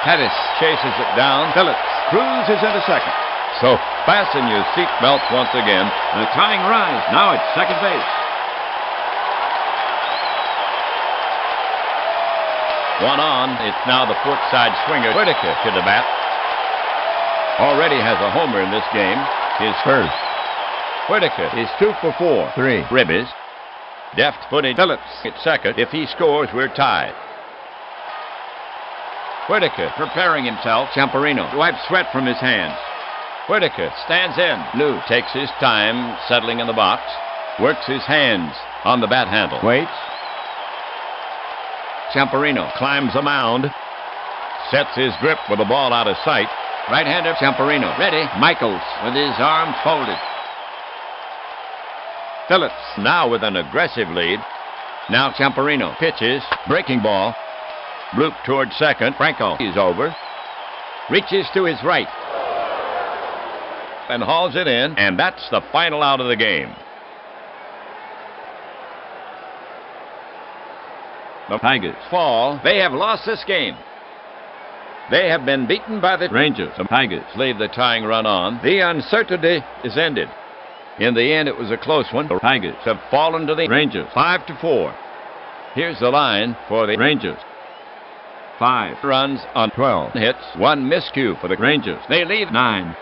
[SPEAKER 1] Pettis chases it down. Phillips cruises into second. So fasten your seat belts once again. The tying rise now at second base. 1 on. It's now the port side swinger, Whitaker, to the bat. Already has a homer in this game. His first. Whitaker is 2 for 4.
[SPEAKER 2] 3.
[SPEAKER 1] Ribbies. Deft-footed Phillips at second. If he scores, we're tied. Whitaker preparing himself. Champerino wipes sweat from his hands. Whitaker stands in. Lou takes his time settling in the box. Works his hands on the bat handle.
[SPEAKER 2] Waits.
[SPEAKER 1] Champerino climbs the mound. Sets his grip with the ball out of sight. Right-hander Champerino ready. Michaels with his arms folded. Phillips now with an aggressive lead. Now Champerino pitches. Breaking ball. Bloop towards second. Franco is over. Reaches to his right. And hauls it in. And that's the final out of the game. The Tigers fall. They have lost this game. They have been beaten by the Rangers. The Tigers leave the tying run on. The uncertainty is ended. In the end, it was a close one. The Tigers have fallen to the Rangers 5-4. Here's the line for the Rangers. 5 runs on 12 hits, 1 miscue for the Rangers. They leave 9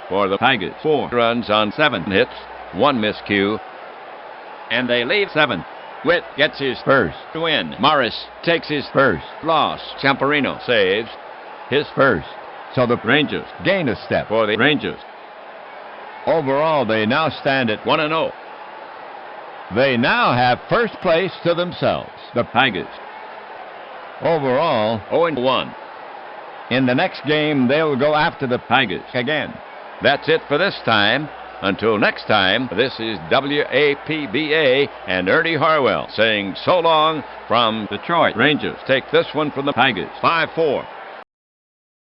[SPEAKER 1] for the Tigers. 4 runs on 7 hits, 1 miscue, and they leave 7. Witt gets his
[SPEAKER 2] First.
[SPEAKER 1] win. Morris takes his
[SPEAKER 2] First.
[SPEAKER 1] loss. Champerino saves his
[SPEAKER 2] First. So the
[SPEAKER 1] Rangers
[SPEAKER 2] gain a step.
[SPEAKER 1] for the Rangers.
[SPEAKER 2] Overall, they now stand at
[SPEAKER 1] 1-0.
[SPEAKER 2] They now have first place to themselves.
[SPEAKER 1] The Tigers
[SPEAKER 2] Overall,
[SPEAKER 1] 0-1.
[SPEAKER 2] in the next game, they'll go after the
[SPEAKER 1] Tigers again. That's it for this time. Until next time, this is APBA and Ernie Harwell saying so long from Detroit. Rangers take this one from the Tigers 5-4.